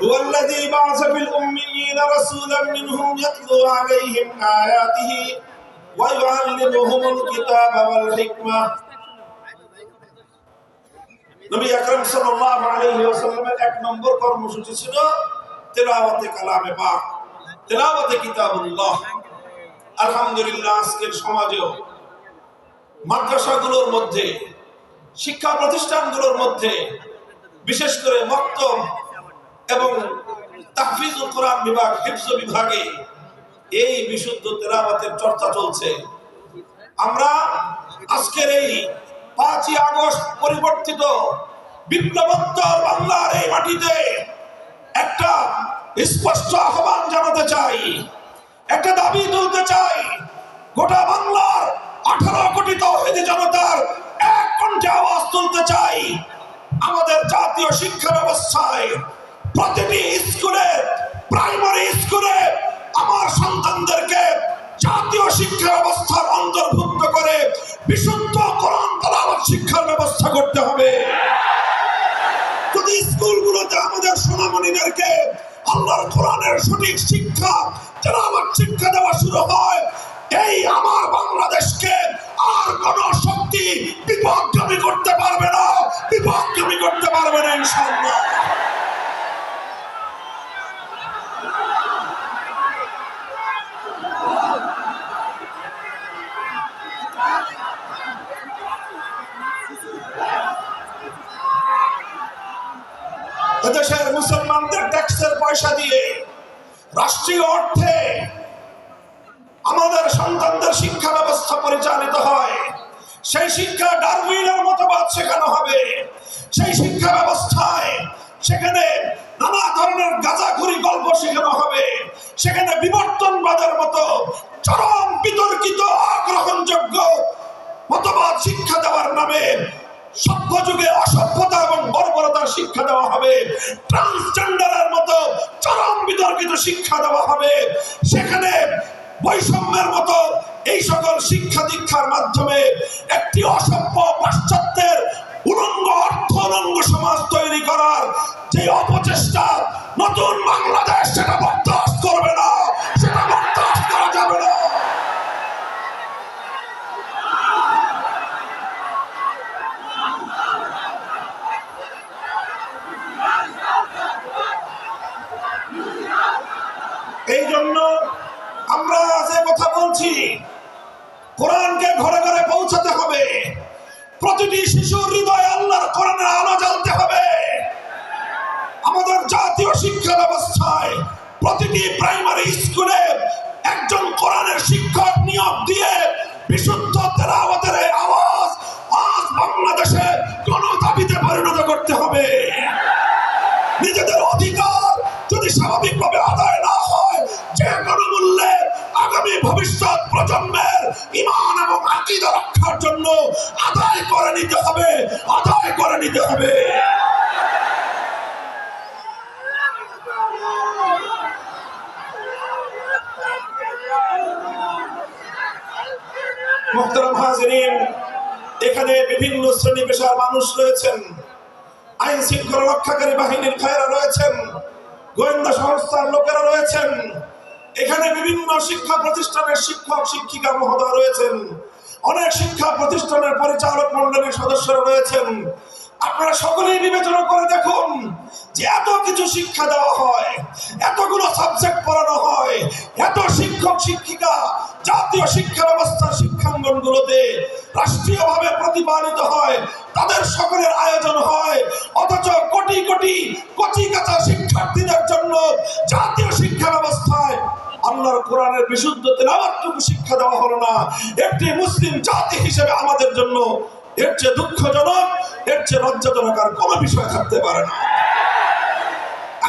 هو الذي بعث في الأميين رسولا منهم يتلو عليهم آياته ويعلمهم الكتاب والحكمة। নবী আকরাম সাল্লাল্লাহু আলাইহি ওয়াসাল্লামের এক নম্বর কর্মসূচি ছিল তেলাওয়াতে কালামে পাক, তেলাওয়াতে কিতাবুল্লাহ। আলহামদুলিল্লাহ, আজকের সমাজেও মাদ্রাসাগুলোর মধ্যে, শিক্ষা প্রতিষ্ঠানগুলোর মধ্যে, বিশেষ করে মক্তব এবং তাহফিজুল কোরআন বিভাগ, হিফজ বিভাগে এই বিশুদ্ধ তেলাওয়াতের চর্চা চলছে। আমরা আজকের এই 5ই আগস্ট পরিবর্তিত বিপ্লবোত্তর বাংলার এই মাটিতে একটা স্পষ্ট আহ্বান জানাতে চাই, একটা দাবি তুলতে চাই। গোটা বাংলার 18 কোটি তাওহীদি জনতার এক কণ্ঠে আওয়াজ তুলতে চাই। আমাদের জাতীয় শিক্ষা ব্যবস্থায় প্রতিটি স্কুলে, প্রাইমারি স্কুলে আমার সন্তানদেরকে জাতীয় শিক্ষা ব্যবস্থার অন্তর্ভুক্ত করে বিশুদ্ধ কোরআন তেলাওয়াত শিক্ষার ব্যবস্থা করতে হবে। যদি স্কুলগুলোতে আমাদের সোনামণিদেরকে আল্লাহর কোরআনের সঠিক শিক্ষা, তেলাওয়াত শিক্ষা দেওয়া শুরু হয়, এই আমার বাংলাদেশকে আর কোন শক্তি বিপথগামী করতে পারবে না, বিপথগামী করতে পারবে না ইনশাআল্লাহ। দেশের মুসলমানদের ট্যাক্সের পয়সা দিয়ে রাষ্ট্রীয় অর্থে আমাদের সন্তানদের শিক্ষা ব্যবস্থা পরিচালিত হয়। সেই শিক্ষা ডারউইনের মতবাদ শেখানো হবে। সেই শিক্ষা ব্যবস্থায় সেখানে নানা ধরনের গাঁজাখুরি গল্প শেখানো হবে। সেখানে বিবর্তনবাদের মতো চরম বিতর্কিত অগ্রহণযোগ্য মতবাদ শিক্ষা দেওয়ার নামে সভ্য যুগে অসভ্যতা এবং বর্বরতার শিক্ষা দেওয়া হবে। ট্রান্সজেন্ডারের মতো চরম বিতর্কিত শিক্ষা দেওয়া হবে। সেখানে বৈষম্যের মতো এই সকল শিক্ষা দীক্ষার মাধ্যমে একটি অসভ্য পাশ্চাত্যের উলঙ্গ অর্থ উলঙ্গ সমাজ তৈরি করার যে অপচেষ্টা নতুন বাংলাদেশ সেটা বরদাস্ত করবে না, সেটা বরদাস্ত করা যাবে না। এই জন্য আমরা যে কথা বলছি, কোরআনকে ঘরে ঘরে পৌঁছাতে হবে। প্রতিটি শিশুর হৃদয়ে আল্লাহর কোরআনের আলো জ্বালতে হবে। আমাদের জাতীয় শিক্ষা ব্যবস্থায় প্রতিটি প্রাইমারি স্কুলে একজন কোরআনের শিক্ষক নিয়োগ দিয়ে বিশুদ্ধ তেলাওয়াতের এই আওয়াজ আজ বাংলাদেশে গণদাবিতে পরিণত করতে হবে। নিজেদের অধিকার যদি স্বাভাবিকভাবে আদায় না হয়, যে কোনো মূল্যে আগামী ভবিষ্যৎ প্রজন্মের ঈমান এবং আকীদা রক্ষার জন্য আদায় করে নিতে হবে, আদায় করে নিতে হবে। মুহতারাম হাজিরিন, এখানে বিভিন্ন শ্রেণী পেশার মানুষ রয়েছেন। আইন শৃঙ্খলা রক্ষাকারী বাহিনীর ভাইয়েরা রয়েছেন, গোয়েন্দা সংস্থার লোকেরা রয়েছেন, এখানে বিভিন্ন শিক্ষা প্রতিষ্ঠানের শিক্ষক শিক্ষিকা মহোদয় রয়েছেন, অনেক শিক্ষা প্রতিষ্ঠানের পরিচালক মণ্ডলীর সদস্যরা রয়েছেন। আপনারা সকলেই বিবেচনা করে দেখুন যে এত কিছু শিক্ষা দেওয়া হয়, এতগুলো সাবজেক্ট পড়ানো হয়, এত শিক্ষক শিক্ষিকা জাতীয় শিক্ষা ব্যবস্থার শিক্ষাঙ্গনগুলোতে রাষ্ট্রীয়ভাবে প্রতিপালিত হয়, তাদের সকলের আয়োজন হয়, অথচ কোটি কোটি কচি কাঁচা শিক্ষার্থীদের জন্য জাতীয় শিক্ষা ব্যবস্থায় আল্লাহর কোরআনের বিশুদ্ধ তেলাওয়াতটুকু শিক্ষা দেওয়া হলো না। একটি মুসলিম জাতি হিসেবে আমাদের জন্য এর চেয়ে দুঃখজনক, এর চেয়ে লজ্জাজনক আর কোনো বিষয় থাকতে পারে না।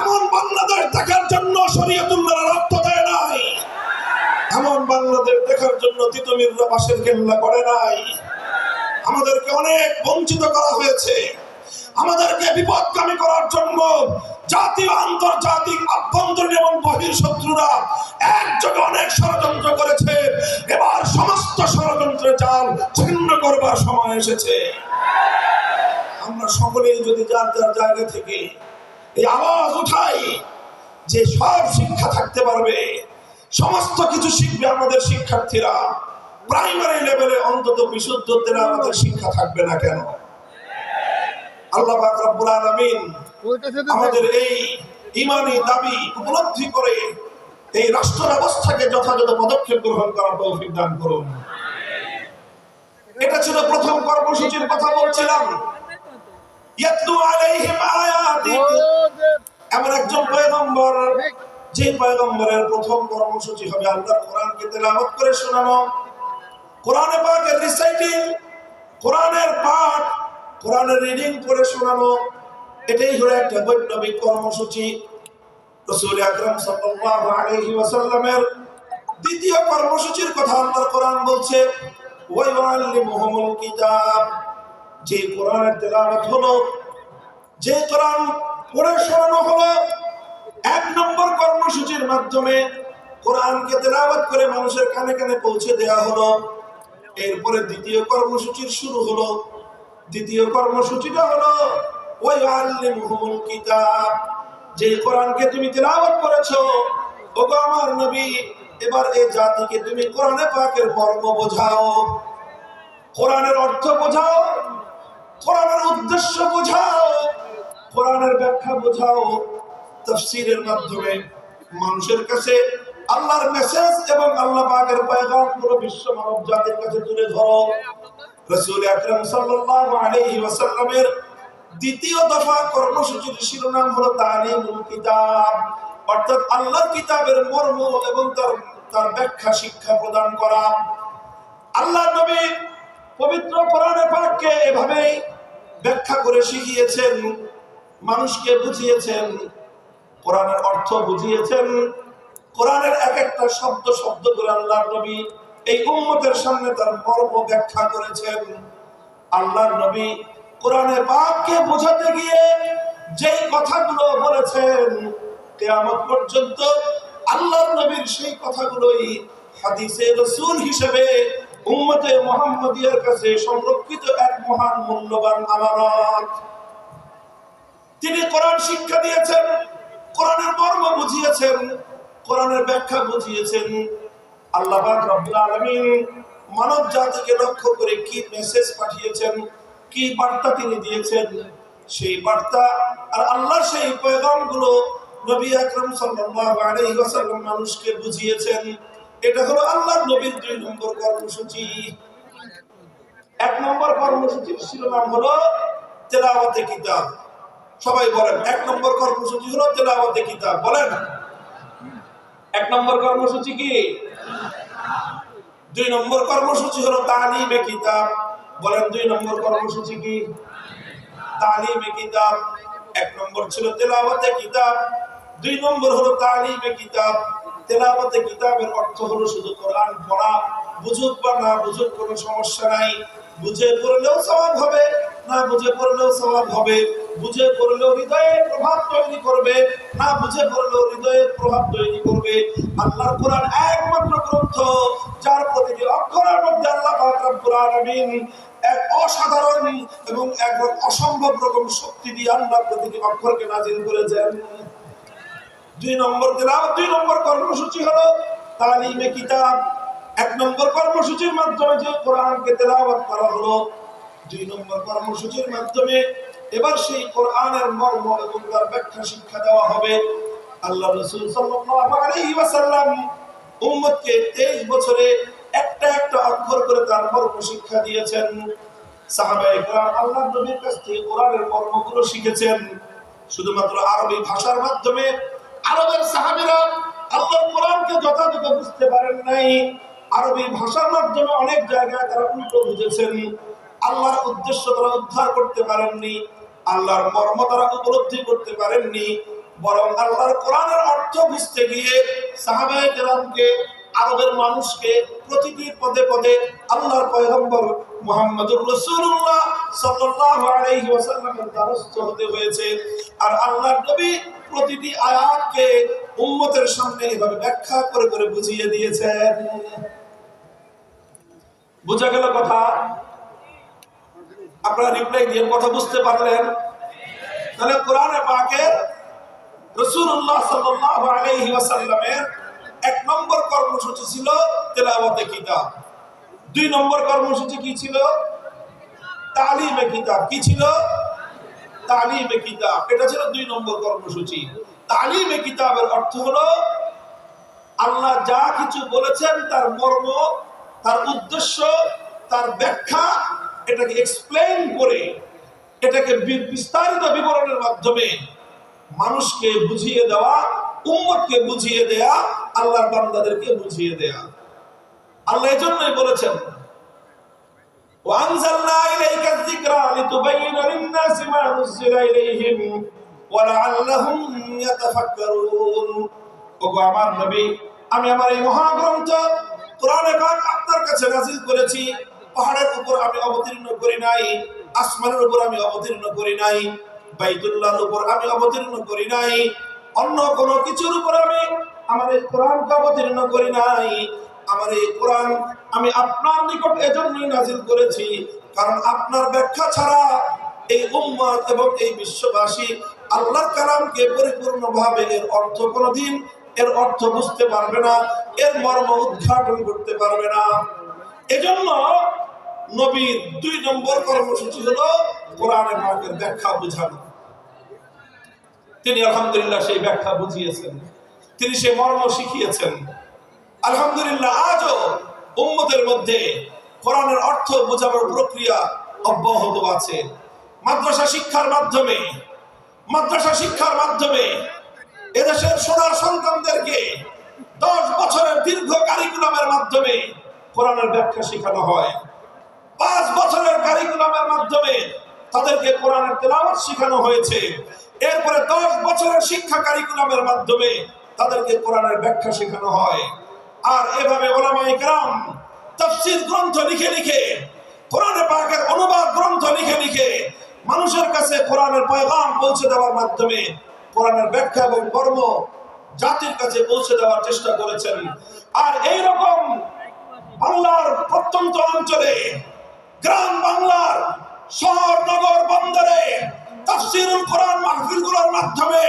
এমন বাংলাদেশ দেখার জন্য শরীয়তুল্লাহ রক্ত দেয় নাই, এমন বাংলাদেশ দেখার জন্য তিতুমিররা বাঁশের কেল্লা করে নাই। আমাদেরকে অনেক বঞ্চিত করা হয়েছে। আমাদেরকে বিপদগামী করার জন্য জাতীয় আন্তর্জাতিক আভ্যন্তরীণ এবং বহির শত্রুরা একযোগে অনেক ষড়যন্ত্র করেছে। এবার সমস্ত ষড়যন্ত্রের জাল ছিন্ন করবার সময় এসেছে। আমরা সকলেই যদি যার যার জায়গা থেকে এই আওয়াজ উঠাই যে সব শিক্ষা থাকতে পারবে, সমস্ত কিছু শিখবে আমাদের শিক্ষার্থীরা, প্রাইমারি লেভেলে অন্তত বিশুদ্ধ তেলাওয়াতের শিক্ষা থাকবে না কেন? আল্লাহ পাক রব্বুল আলামিন আমাদের এই ঈমানি দাবি উপলব্ধি করে এই রাষ্ট্র ব্যবস্থাকে যথাযথ পদক্ষেপ গ্রহণ করার তৌফিক দান করুন। এটা ছিল প্রথম কর্মসূচির কথা বলছিলাম। ইয়াতলু আলাইহিম আয়াতিক, এমন একজন পয়গম্বর যে পয়গম্বরের প্রথম কর্মসূচি হবে আল্লাহর কোরআনকে তেলাওয়াত করে শোনানো, কোরআনে পাকের রিসাইটিং, কোরআনের পাঠ, কোরআনের রিডিং করে শোনানো। এটাই হলো একটা বৈপ্লবিক কর্মসূচি। রাসূল আকরাম সাল্লাল্লাহু আলাইহি ওয়াসাল্লামের দ্বিতীয় কর্মসূচির কথা আল্লাহর কোরআন বলছে, ওয়া ইউআল্লিমুহুমুল কিতাব, যে কোরআনের তেলাওয়াত হলো, যে কোরআন পড়ে শোনানো হলো, এক নম্বর কর্মসূচির মাধ্যমে কোরআনকে তেলাওয়াত করে মানুষের কানে কানে পৌঁছে দেওয়া হলো। এরপরে দ্বিতীয় কর্মসূচির শুরু হলো। দ্বিতীয় কর্মসূচিটা হলো ওয়াইআল্লিমুহুমুল কিতাব। যে কোরআনকে তুমি তেলাওয়াত করেছো, ওগো আমার নবী, এবার এই জাতিকে তুমি কোরআনে পাকের মর্ম বোঝাও, কোরআনের অর্থ বোঝাও, কোরআনের উদ্দেশ্য বোঝাও, কোরআনের ব্যাখ্যা বোঝাও। তাফসীরের মাধ্যমে মানুষের কাছে আল্লাহর মেসেজ এবং আল্লাহ পাকের পয়গাম পুরো বিশ্ব মানব জাতির কাছে তুলে ধরো। রাসূল আকরাম সাল্লাল্লাহু আলাইহি ওয়াসাল্লামের দ্বিতীয় দফা কর্মসূচির শিরোনাম হলো তালিমুল কিতাব, অর্থাৎ আল্লাহর কিতাবের মর্ম এবং তার ব্যাখ্যা শিক্ষা প্রদান করা। আল্লাহর নবী পবিত্র কোরআনে পাককে এভাবেই ব্যাখ্যা করে শিখিয়েছেন, মানুষকে বুঝিয়েছেন, কোরআনের অর্থ বুঝিয়েছেন। কোরআনের এক একটা শব্দ শব্দ করে আল্লাহর নবী এই উম্মতের সামনে তার মর্ম ব্যাখ্যা করেছেন। আল্লাহর নবী কোরআনে পাককে বোঝাতে গিয়ে যেই কথাগুলো বলেছেন, কিয়ামত পর্যন্ত আল্লাহর নবীর সেই কথাগুলোই হাদিসে রাসূল হিসেবে উম্মতে মুহাম্মাদিয়ার কাছে সংরক্ষিত এক মহান মূল্যবান আমানত। তিনি কোরআন শিক্ষা দিয়েছেন, কোরআনের মর্ম বুঝিয়েছেন, কোরআনের ব্যাখ্যা বুঝিয়েছেন। আল্লাহ পাক রব্বুল আলামিন মানব জাতিকে লক্ষ্য করে কি মেসেজ পাঠিয়েছেন, কি বার্তা তিনি দিয়েছেন, সেই বার্তা আর আল্লাহর সেই পয়গামগুলো নবী আকরাম সাল্লাল্লাহু আলাইহি ওয়াসাল্লাম মানুষকে বুঝিয়েছেন। এটা হলো আল্লাহর নবীর 2 নম্বর কর্মসূচি। 1 নম্বর কর্মসূচির শিরোনাম হলো তেলাওয়াতে কিতাব। সবাই বলেন, 1 নম্বর কর্মসূচি হলো তেলাওয়াতে কিতাব। বলেন, 1 নম্বর কর্মসূচি কি? 2 নম্বর কর্মসূচি হলো তালিমে কিতাব। বলেন, 2 নম্বর কর্মসূচি কি? তালিমে কিতাব। 1 নম্বর ছিল তেলাওয়াতে কিতাব, 2 নম্বর হলো তালিমে কিতাব। তেলাওয়াতে কিতাবের অর্থ হলো শুধু কোরআন পড়া, বুঝুক বা না বুঝুক কোনো সমস্যা নাই। বুঝে পড়লেও সওয়াব হবে, না বুঝে পড়লেও সওয়াব হবে। বুঝে পড়লেও হৃদয়ে প্রভাব তৈরি করবে, না বুঝে পড়লেও হৃদয়ে প্রভাব তৈরি করবে। আল্লাহর কোরআন একমাত্র গ্রন্থ যার প্রতিটি অক্ষরের মধ্যে আল্লাহ পাক রব্বুল আলামিন এক অসাধারণ এবং এক অসম্ভব রকম শক্তি দিয়ে আল্লাহ প্রতিটি অক্ষরকে নাজিল করেছেন। 2 নম্বর তেলাওয়াত, 2 নম্বর কর্মসূচি হলো তালিমে কিতাব। 1 নম্বর কর্মসূচির মাধ্যমে যে কোরআনকে তেলাওয়াত করা হলো, 2 নম্বর কর্মসূচির মাধ্যমে এবার সেই কোরআনের মর্ম এবং তার ব্যাখ্যা শিক্ষা দেওয়া হবে। আল্লাহ রাসূল সাল্লাল্লাহু আলাইহি ওয়াসাল্লাম উম্মতকে 23 বছরে একটা একটা অক্ষর করে তার মর্ম শিক্ষা দিয়েছেন। সাহাবায়ে কেরাম আল্লাহর নবীর কাছ থেকে কোরআনের মর্মগুলো শিখেছেন শুধুমাত্র আরবি ভাষার মাধ্যমে। আরবের সাহাবীরা আল্লাহর কোরআনকে যথাযথ বুঝতে পারেন নাই। আরবি ভাষার মাধ্যমে অনেক জায়গায় তারা উল্টো বুঝেছেন। আল্লাহর উদ্দেশ্য তারা উদ্ধার করতে পারেননি, আল্লাহর মর্ম তারা উপলব্ধি করতে পারেননি। বরং আল্লাহর কোরআনের অর্থ বুঝতে গিয়ে সাহাবায়ে কেরামকে, আরবের মানুষকে প্রতিটি পদে পদে আল্লাহর পয়গম্বর মুহাম্মদুর রাসূলুল্লাহ সাল্লাল্লাহু আলাইহি ওয়াসাল্লামের দ্বারস্থ হতে হয়েছে। আর আল্লাহর নবী প্রতিটি আয়াতকে উম্মতের সামনে এভাবে ব্যাখ্যা করে করে বুঝিয়ে দিয়েছেন। বুঝা গেল কথা? আপনারা রিপ্লাই দিয়ে কথা বুঝতে পারলেন? তাহলে কোরআনে পাকের রাসূলুল্লাহ সাল্লাল্লাহু আলাইহি ওয়াসাল্লামের 1 নম্বর কর্মসূচি ছিল তেলাওয়াতে কিতাব। 2 নম্বর কর্মসূচি কি ছিল? তালিমে কিতাব। কি ছিল? তালিমে কিতাব। এটা ছিল 2 নম্বর কর্মসূচি। তালিমে কিতাবের অর্থ হলো আল্লাহ যা কিছু বলেছেন তার মর্ম, তার উদ্দেশ্য, তার ব্যাখ্যা, এটাকে এক্সপ্লেইন করে, এটাকে বিস্তারিত বিবরণের মাধ্যমে মানুষকে বুঝিয়ে দেওয়া, উম্মতকে বুঝিয়ে দেয়া, আল্লাহর বান্দাদেরকে বুঝিয়ে দেয়া। আল্লাহ এজন্যই বলেছেন, وَأَنزَلْنَا إِلَيْكَ الذِّكْرَ لِتُبَيِّنَ لِلنَّاسِ مَا نُزِّلَ إِلَيْهِمْ وَلَعَلَّهُمْ يَتَفَكَّرُونَ। ওগো আমার নবী, আমি আমার এই মহাগ্রন্থ কোরআনে পাক আপনার কাছে নাযিল করেছি। পাহাড়ের উপর আমি অবতীর্ণ করি নাই, আসমানের উপর আমি অবতীর্ণ করি নাই, বাইতুল্লাহর উপর আমি অবতীর্ণ করি নাই। অন্য কোনো কিছুর উপর আমি আমার এই কোরআনকে অবতীর্ণ করি নাই। আমার এই কোরআন আমি আপনার নিকট এজন্যই নাজিল করেছি, কারণ আপনার ব্যাখ্যা ছাড়া এই উম্মত এবং এই বিশ্ববাসী আল্লাহর কালামকে পরিপূর্ণভাবে এর অর্থ কোনোদিন এর অর্থ বুঝতে পারবে না, এর মর্ম উদ্ঘাটন করতে পারবে না। এজন্য নবীর 2 নম্বর কর্মসূচি হলো কোরআনের পাকের ব্যাখ্যা বোঝানো। তিনি আলহামদুলিল্লাহ সেই ব্যাখ্যা বুঝিয়েছেন, তিনি সেই মর্ম শিখিয়েছেন। আলহামদুলিল্লাহ আজও উম্মতের মধ্যে কোরআনের অর্থ বোঝানোর প্রক্রিয়া অব্যাহত আছে। মাদ্রাসা শিক্ষার মাধ্যমে এদেশের সোনার সন্তানদেরকে 10 বছরের দীর্ঘ কারিকুলামের মাধ্যমে কোরআনের ব্যাখ্যা শেখানো হয়। 5 বছরের কারিকুলামের মাধ্যমে তাদেরকে কোরআনের তেলাওয়াত শেখানো হয়েছে। এরপরে 10 বছরের শিক্ষা কারিকুলামের মাধ্যমে তাদেরকে কোরআনের ব্যাখ্যা শেখানো হয়। আর এভাবে উলামায়ে কেরাম তাফসীর গ্রন্থ লিখে কোরআনে পাকের অনুবাদ গ্রন্থ লিখে মানুষের কাছে কোরআনের পয়গাম পৌঁছে দেওয়ার মাধ্যমে কোরআনের ব্যাখ্যা এবং কর্ম জাতির কাছে পৌঁছে দেওয়ার চেষ্টা করেছেন। আর এই রকম বাংলার প্রত্যন্ত অঞ্চলে, গ্রাম বাংলার শহর নগর বন্দরে তাফসীরুল কোরআন মাহফিলগুলোর মাধ্যমে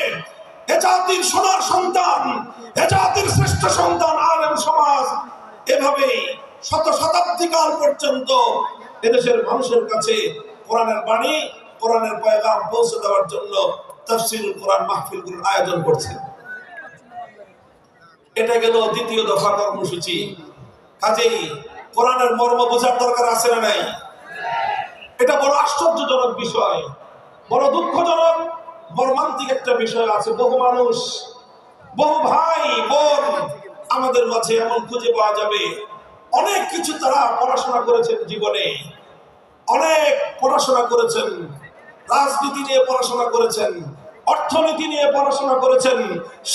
এ জাতির সোনার সন্তান, এ জাতির শ্রেষ্ঠ সন্তান আলেম সমাজ এভাবেই শতাব্দী কাল পর্যন্ত এদেশের মানুষের কাছে কোরআনের বাণী, কোরআনের পয়গাম পৌঁছে দেওয়ার জন্য তাফসীরুল কোরআন মাহফিলগুলোর আয়োজন করছে। এটা গেল 2য় দফা কর্মসূচি। কাজেই কোরআনের মর্ম বোঝার দরকার আছে না নাই? এটা বড় আশ্চর্যজনক বিষয়, বড় দুঃখজনক মর্মান্তিক একটা বিষয় আছে। বহু মানুষ, বহু ভাই বোন আমাদের মাঝে এমন খুঁজে পাওয়া যাবে, অনেক কিছু তারা পড়াশোনা করেছেন জীবনে, অনেক পড়াশোনা করেছেন, রাজনীতি নিয়ে পড়াশোনা করেছেন, অর্থনীতি নিয়ে পড়াশোনা করেছেন,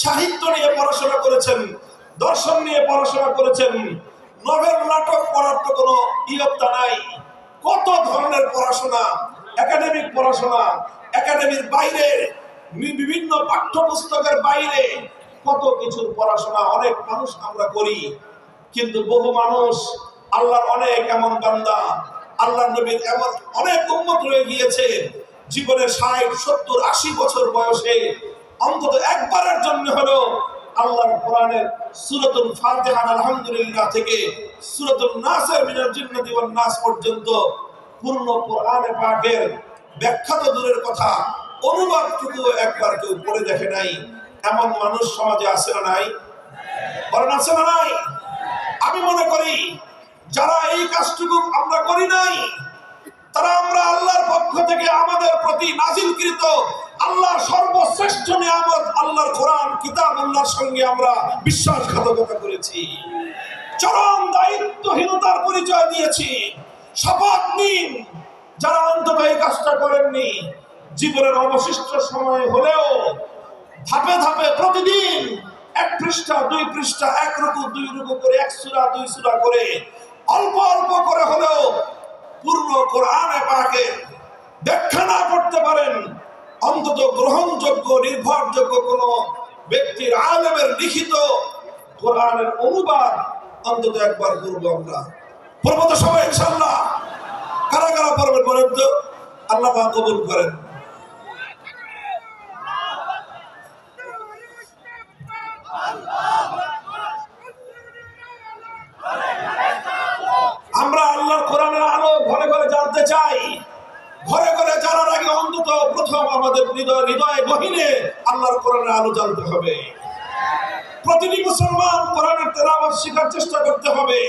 সাহিত্য নিয়ে পড়াশোনা করেছেন, দর্শন নিয়ে পড়াশোনা করেছেন। নভেল নাটক পড়ার তো কোনো ইয়ত্তা নাই। কত ধরনের পড়াশোনা, একাডেমিক পড়াশোনা, একাডেমির বাইরে বিভিন্ন পাঠ্যপুস্তকের বাইরে কত কিছুর পড়াশোনা অনেক মানুষ আমরা করি। কিন্তু বহু মানুষ, আল্লাহর অনেক এমন বান্দা, আল্লাহর নবীর এমন অনেক উম্মত রয়ে গিয়েছে, জীবনের 60, 70, 80 বছর বয়সে অন্তত একবারের জন্য হলো আল্লাহর কোরআনের সূরাতুল ফাতিহা আলহামদুলিল্লাহ থেকে সূরাতুল নাসের মিনাল জিন্নাতি ওয়ান নাস পর্যন্ত পূর্ণ কোরআনে পাকের ব্যাখ্যা তো দূরের কথা, অনুবাদটুকু একবার কেউ পড়ে দেখে নাই। এমন মানুষ সমাজে আছে না নাই? বলেন আছে না নাই? আমি মনে করি যারা এই কাজটুকু আমরা করি নাই, তারা আমরা আল্লাহর পক্ষ থেকে আমাদের প্রতি নাজিলকৃত আল্লাহর সর্বশ্রেষ্ঠ নিয়ামত আল্লাহর কোরআন কিতাবুল্লাহর সঙ্গে আমরা বিশ্বাসঘাতকতা করেছি, চরম দায়িত্বহীনতার পরিচয় দিয়েছি। শপথ নিন, যারা অন্তত এই কাজটা করেননি, জীবনের অবশিষ্ট সময় হলেও ধাপে ধাপে প্রতিদিন 1 পৃষ্ঠা 2 পৃষ্ঠা 1 রুকু 2 রুকু করে 1 সূরা 2 সূরা করে অল্প অল্প করে হলেও পূর্ণ কোরআনে পাকে ব্যাখ্যা না করতে পারেন, অন্তত গ্রহণযোগ্য নির্ভরযোগ্য কোন ব্যক্তির আলেমের লিখিত কোরআনের অনুবাদ অন্তত একবার করবো আমরা। পড়বো তো সবাই ইনশাআল্লাহ? কারা কারা পড়বেন বলেন তো? আল্লাহ পাক কবুল করেন। আমরা আল্লাহর কোরআনের আলো ঘরে ঘরে জানতে চাই। ঘরে ঘরে জানার আগে অন্তত প্রথম আমাদের হৃদয়ে গহীনে আল্লাহর কোরআনের আলো জ্বালতে হবে। প্রতিটি মুসলমান কোরআনের তেলাওয়াত শেখার চেষ্টা করতে হবে।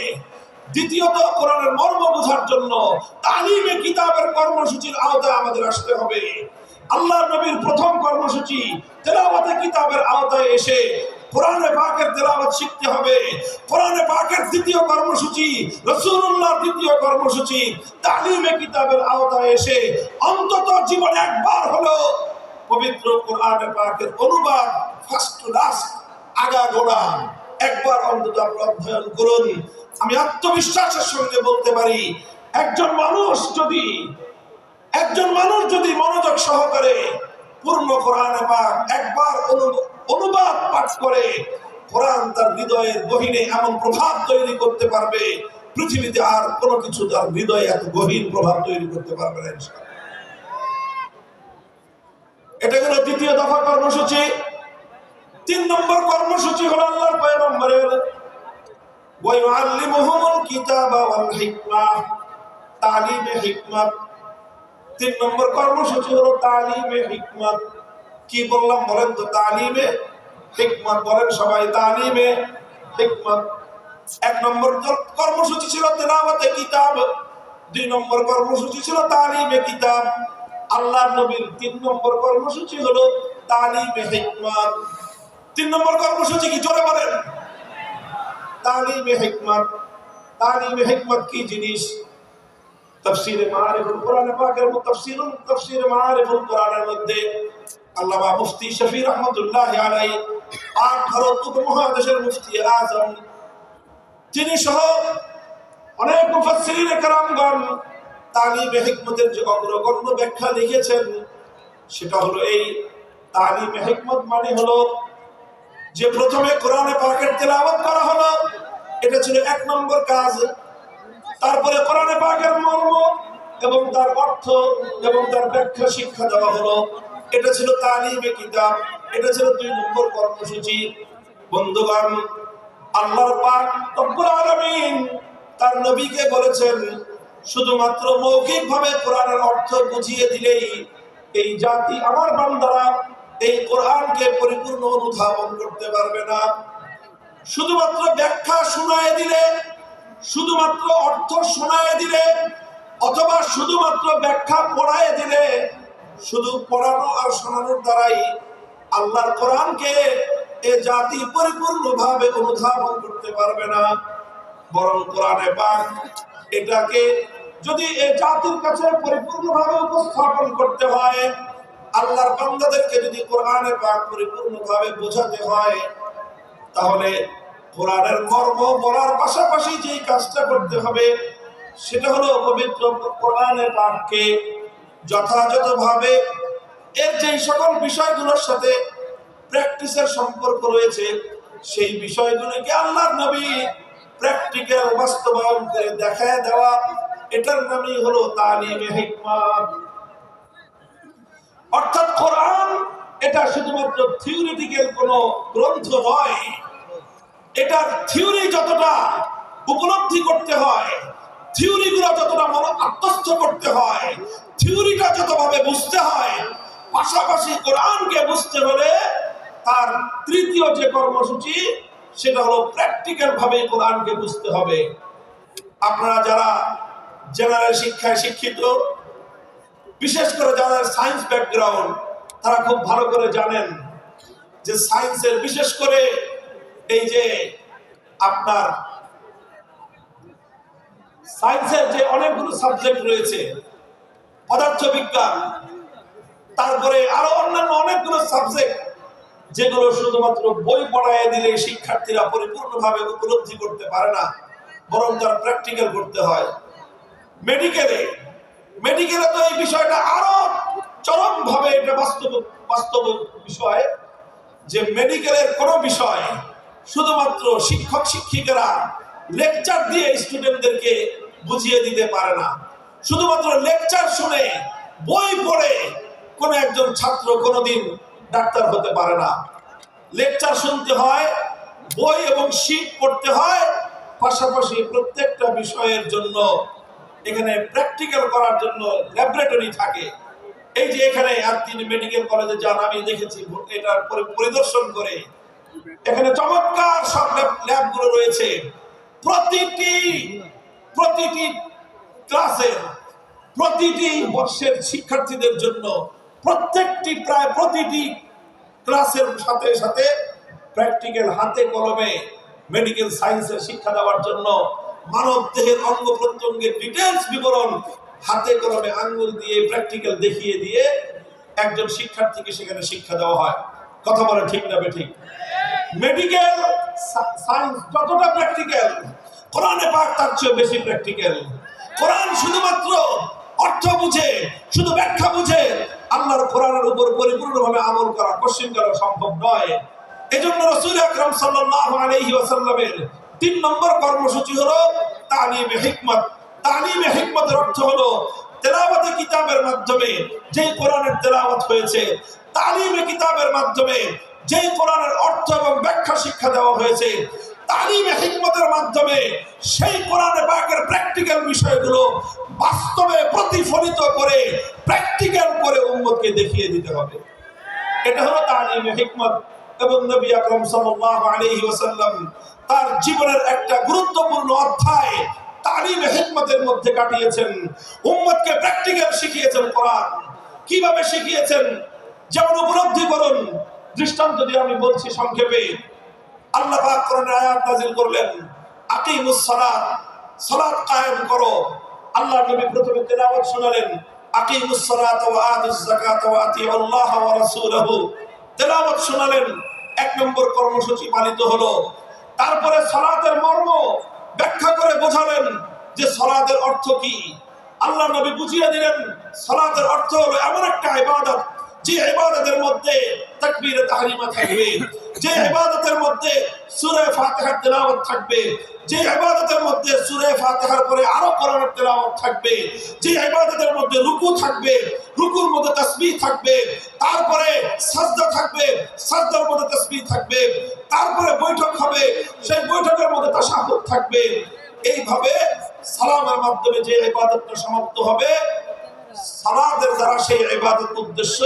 দ্বিতীয়ত, কোরআনের মর্ম বোঝার জন্য তালিমে কিতাবের কর্মসূচির আওতায় আমাদের আসতে হবে। আল্লাহর নবীর প্রথম কর্মসূচি তেলাওয়াতে কিতাবের আওতায় এসে কোরআনে পাকের তেলাওয়াত শিখতে হবে। কোরআনে পাকের দ্বিতীয় কর্মসূচি, রাসূলুল্লাহর দ্বিতীয় কর্মসূচি তালিমে কিতাবের আওতায় এসে অন্তত জীবনে একবার হলো পবিত্র কোরআনে পাকের অনুবাদ ফার্স্ট টু লাস্ট, আগাগোড়া একবার অন্তত আপনি অধ্যয়ন করুন। আমি আত্মবিশ্বাসের সঙ্গে বলতে পারি, একজন মানুষ যদি মনোযোগ সহকারে পূর্ণ কোরআনে পাক একবার অনুবাদ পাঠ করে কোরআন তার হৃদয়ের গহীনে এমন প্রভাব তৈরি করতে পারবে, পৃথিবীতে আর কোনো কিছু তার হৃদয়ে এত গভীর প্রভাব তৈরি করতে পারবে না ইনশাআল্লাহ। এটা হলো দ্বিতীয় দফা কর্মসূচি। 3 নম্বর কর্মসূচি হলো আল্লাহর পয়গম্বরের ওয়ায়ুআল্লিমুহুমুল কিতাবা ওয়াল হিকমাহ, তালিমে হিকমত। 3 নম্বর কর্মসূচি হলো তালিমে হিকমত। কি বললাম বলেন তো? তালিমে হিকমত বলেন সবাই, তালিমে হিকমত। 1 নম্বর কর্মসূচি ছিল তিলাওয়াতে কিতাব, 2 নম্বর কর্মসূচি ছিল তালিমে কিতাব। আল্লাহর নবীর 3 নম্বর কর্মসূচি হলো তালিমে হিকমত। 3 নম্বর কর্মসূচি কি? জোরে বলেন। তালিমে হিকমত। তালিমে হিকমত কি জিনিস? তাফসীরে মাআরিফুল কোরআন পাকের তাফসীরে মাআরিফুল কোরআনের মধ্যে আল্লামা মুফতি শফি রহমাতুল্লাহি আলাইহি পাক ভারত উপমহাদেশের মুফতি আযম, তিনি সহ অনেক মুফাসসিরিন কেরামগণ তালিমে হিকমতের যে অগ্রগণ্য ব্যাখ্যা লিখেছেন, সেটা হলো এই তালিমে হিকমত মানে হলো যে প্রথমে কোরআনে পাকের তেলাওয়াত করা হলো, এটা ছিল 1 নম্বর কাজ। তারপরে কোরআনে পাকের মর্ম এবং তার অর্থ এবং তার ব্যাখ্যা শিক্ষা দেওয়া হলো, এটা ছিল তালিমে কিতাব। এটা ছিল 2 নম্বর কর্মসূচি। বন্ধুগণ, আল্লাহর পাক রব্বুল আলামিন তার নবীকে বলেছেন, শুধুমাত্র মৌখিকভাবে কোরআনের অর্থ বুঝিয়ে দিলেই এই জাতি আমার বান্দারা এই কোরআনকে পরিপূর্ণ অনুধাবন করতে পারবে না। শুধুমাত্র ব্যাখ্যা শোনায় দিলে, শুধুমাত্র অর্থ শোনায় দিলে, অথবা শুধুমাত্র ব্যাখ্যা পড়ায় দিলে, শুধু পড়ানো আর শোনানোর দ্বারাই আল্লাহর কোরআনকে এ জাতি পরিপূর্ণভাবে অনুধাবন করতে পারবে না। বরং কোরআনে পাক এটাকে যদি এ জাতির কাছে পরিপূর্ণভাবে উপস্থাপন করতে হয়, আল্লাহর বান্দাদেরকে যদি কোরআনে পাক পরিপূর্ণভাবে বোঝাতে হয়, তাহলে কোরআনের মর্ম বলার পাশাপাশি যেই কাজটা করতে হবে সেটা হলো পবিত্র কোরআনে পাককে যথাযথভাবে এর যেই সকল বিষয়গুলোর সাথে প্র্যাকটিসের সম্পর্ক রয়েছে, সেই বিষয়গুলোকে আল্লাহর নবী প্র্যাকটিক্যাল বাস্তবায়ন করে দেখায় দেওয়া, এটার নামই হলো তালিমে হিকমত। অর্থাৎ কোরআন এটা শুধুমাত্র থিওরিটিক্যাল কোনো গ্রন্থ নয়। এটার থিওরি যতটা উপলব্ধি করতে হয়, থিওরিগুলো যতটা মনে আত্মস্থ করতে হয়, থিওরিটা যতভাবে বুঝতে হয়, পাশাপাশি কোরআনকে বুঝতে হলে তার তৃতীয় যে কর্মসূচি সেটা হলো প্র্যাকটিক্যাল ভাবে কোরআনকে বুঝতে হবে। আপনারা যারা জেনারেল শিক্ষায় শিক্ষিত, বিশেষ করে যাদের সায়েন্স ব্যাকগ্রাউন্ড, তারা খুব ভালো করে জানেন যে সায়েন্সের বিশেষ করে এই যে আপনার সায়েন্সের যে অনেকগুলো সাবজেক্ট রয়েছে, পদার্থবিজ্ঞান, তারপরে আরো অন্যান্য অনেকগুলো সাবজেক্ট, যেগুলো শুধুমাত্র বই পড়ায় দিলে শিক্ষার্থীরা পরিপূর্ণভাবে উপলব্ধি করতে পারে না, বরং তার প্র্যাকটিক্যাল করতে হয়। মেডিকেলে তো এই বিষয়টা আরো চরমভাবে এটা বাস্তব বিষয় যে মেডিকেলের কোনো বিষয় শুধুমাত্র শিক্ষক শিক্ষিকারা লেকচার দিয়ে স্টুডেন্টদেরকে বুঝিয়ে দিতে পারে না। শুধুমাত্র লেকচার শুনে, বই পড়ে কোন একজন ছাত্র কোনোদিন ডাক্তার হতে পারে না। লেকচার শুনতে হয়, বই এবং শীট পড়তে হয়, পাশাপাশি প্রত্যেকটা বিষয়ের জন্য এখানে প্র্যাকটিক্যাল করার জন্য ল্যাবরেটরি থাকে। এই যে এখানে তিনি মেডিকেল কলেজে যান, আমি দেখেছি এটার পরিদর্শন করে, এখানে চমৎকার সব ল্যাবগুলো রয়েছে। প্রতিটি ক্লাসের, প্রতিটি বর্ষের শিক্ষার্থীদের জন্য প্রায় প্রতিটি ক্লাসের সাথে সাথে প্র্যাকটিক্যাল হাতে কলমে মেডিকেল সায়েন্সের শিক্ষা দেওয়ার জন্য মানব দেহের অঙ্গ প্রত্যঙ্গের ডিটেইলস বিবরণ হাতে কলমে আঙ্গুল দিয়ে প্র্যাকটিক্যাল দেখিয়ে দিয়ে একজন শিক্ষার্থীকে সেখানে শিক্ষা দেওয়া হয়। কথা বলে ঠিক না বেঠিক? মেডিকেল সায়েন্স যতটা প্র্যাকটিক্যাল, কোরআনে পাক তার চেয়ে বেশি প্র্যাকটিক্যাল। কোরআন শুধুমাত্র অর্থ বুঝে, শুধু ব্যাখ্যা বুঝে আল্লাহর কোরআনের উপর পরিপূর্ণভাবে আমল করা কঠিন সম্ভব নয়। এজন্য রাসূল আকরাম সাল্লাল্লাহু আলাইহি ওয়াসাল্লামের 3 নম্বর কর্মসূচি হলো তালিমে হিকমত। তালিমে হিকমতের অর্থ হলো তেলাওয়াতে কিতাবের মাধ্যমে যেই কোরআনের তেলাওয়াত হয়েছে, তালিমে কিতাবের মাধ্যমে যেই কোরআনের অর্থ এবং ব্যাখ্যা শিক্ষা দেওয়া হয়েছে, তালিমে হিকমতের মাধ্যমে সেই কোরআনে পাকের প্র্যাকটিক্যাল বিষয়গুলো বাস্তবে প্রতিফলিত করে প্র্যাকটিক্যাল করে উম্মতকে দেখিয়ে দিতে হবে। এটা হলো তালিমে হিকমত। এবং নবী আকরাম সাল্লাল্লাহু আলাইহি ওয়াসাল্লাম তার জীবনের একটা গুরুত্বপূর্ণ অধ্যায় তালিমে হিকমতের মধ্যে কাটিয়েছেন। উম্মতকে প্র্যাকটিক্যাল শিখিয়েছেন। কোরআন কিভাবে শিখিয়েছেন যেমন উপলব্ধি করুন। দৃষ্টান্ত দিয়ে আমি বলছি সংক্ষেপে। আল্লাহ পাক কোরআনে আয়াত নাযিল করলেন, আকিমুস সালাত, সালাত কায়েম করো। আল্লাহ নবী প্রথমে তেলাওয়াত শোনালেন, আকিমুস সালাত ওয়া আতুজ যাকাত ওয়া আতিউল্লাহ ওয়া রাসূলহু। তেলাওয়াত শোনালেন, 1 নম্বর কর্মসূচি পালিত হলো। তারপরে সালাতের মর্ম ব্যাখ্যা করে বোঝালেন যে সালাতের অর্থ কি। আল্লাহ নবী বুঝিয়ে দিলেন সালাতের অর্থ হলো এমন একটা ইবাদত যে ইবাদতের মধ্যে তাকবীরে তাহরিমা থাকবে, যে ইবাদতের মধ্যে সূরা ফাতিহার তেলাওয়াত থাকবে, যে ইবাদতের মধ্যে সূরা ফাতিহার পরে আরো কোরআনের তেলাওয়াত থাকবে, যে ইবাদতের মধ্যে রুকু থাকবে, রুকুর মধ্যে তাসবিহ থাকবে, তারপরে সাজদা থাকবে, সাজদার মধ্যে তাসবিহ থাকবে, তারপরে বৈঠক হবে, সেই বৈঠকের মধ্যে তাশাহুদ থাকবে। এইভাবে সালামের মাধ্যমে যে ইবাদতটা সমাপ্ত হবে, সালাতের দ্বারা সেই ইবাদত উদ্দেশ্য,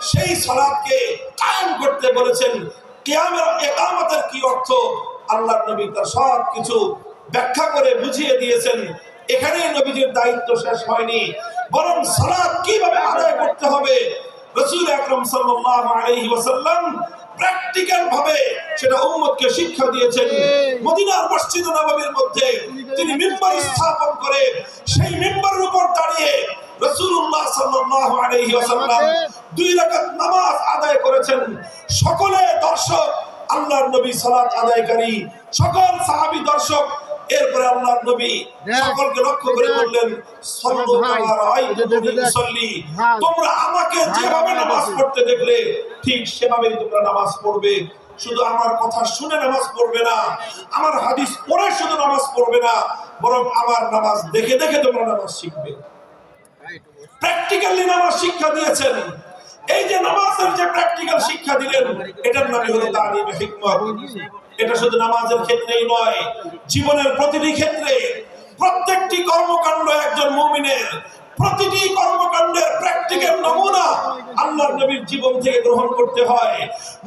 সেই সালাতকে কায়েম করতে বলেছেন। কিয়ামের ইকামতের কি অর্থ আল্লাহর নবী তার সব কিছু ব্যাখ্যা করে বুঝিয়ে দিয়েছেন। এখানেই নবীজির দায়িত্ব শেষ হয়নি, বরং সালাত কিভাবে আদায় করতে হবে রাসূল আকরাম সাল্লাল্লাহু আলাইহি ওয়াসাল্লাম প্র্যাকটিক্যাল ভাবে সেটা উম্মতকে শিক্ষা দিয়েছেন। মদিনার মসজিদ নববীর মধ্যে তিনি মিম্বার স্থাপন করে সেই মিম্বারের উপর দাঁড়িয়ে রাসূলুল্লাহ সাল্লাল্লাহু আলাইহি ওয়াসাল্লাম 2 রাকাত নামাজ আদায় করেছেন। সকলে দর্শক, আল্লাহর নবী সালাত আদায়কারী, সকল সাহাবী দর্শক। এরপরে আল্লাহর নবী সকলকে লক্ষ্য করে বললেন, সাল্লু কামা রাআইতুমুনি উসাল্লি, তোমরা আমাকে যেভাবে নামাজ পড়তে দেখলে ঠিক সেভাবেই তোমরা নামাজ পড়বে। শুধু আমার কথা শুনে নামাজ পড়বে না, আমার হাদিস পড়ে শুধু নামাজ পড়বে না, বরং আমার নামাজ দেখে দেখে তোমরা নামাজ শিখবে। প্র্যাকটিক্যালি নামাজ শিক্ষা দিয়েছেন। এই যে নামাজের যে প্র্যাকটিক্যাল শিক্ষা দিলেন, এটার নামই হলো তালিমে হিকমত। এটা শুধু নামাজের ক্ষেত্রেই নয়, জীবনের প্রতিটি ক্ষেত্রে প্রত্যেকটি কর্মকাণ্ড একজন মুমিনের প্রতিটি কর্মকাণ্ডের প্র্যাকটিক্যাল নমুনা আল্লাহর নবীর জীবন থেকে গ্রহণ করতে হয়।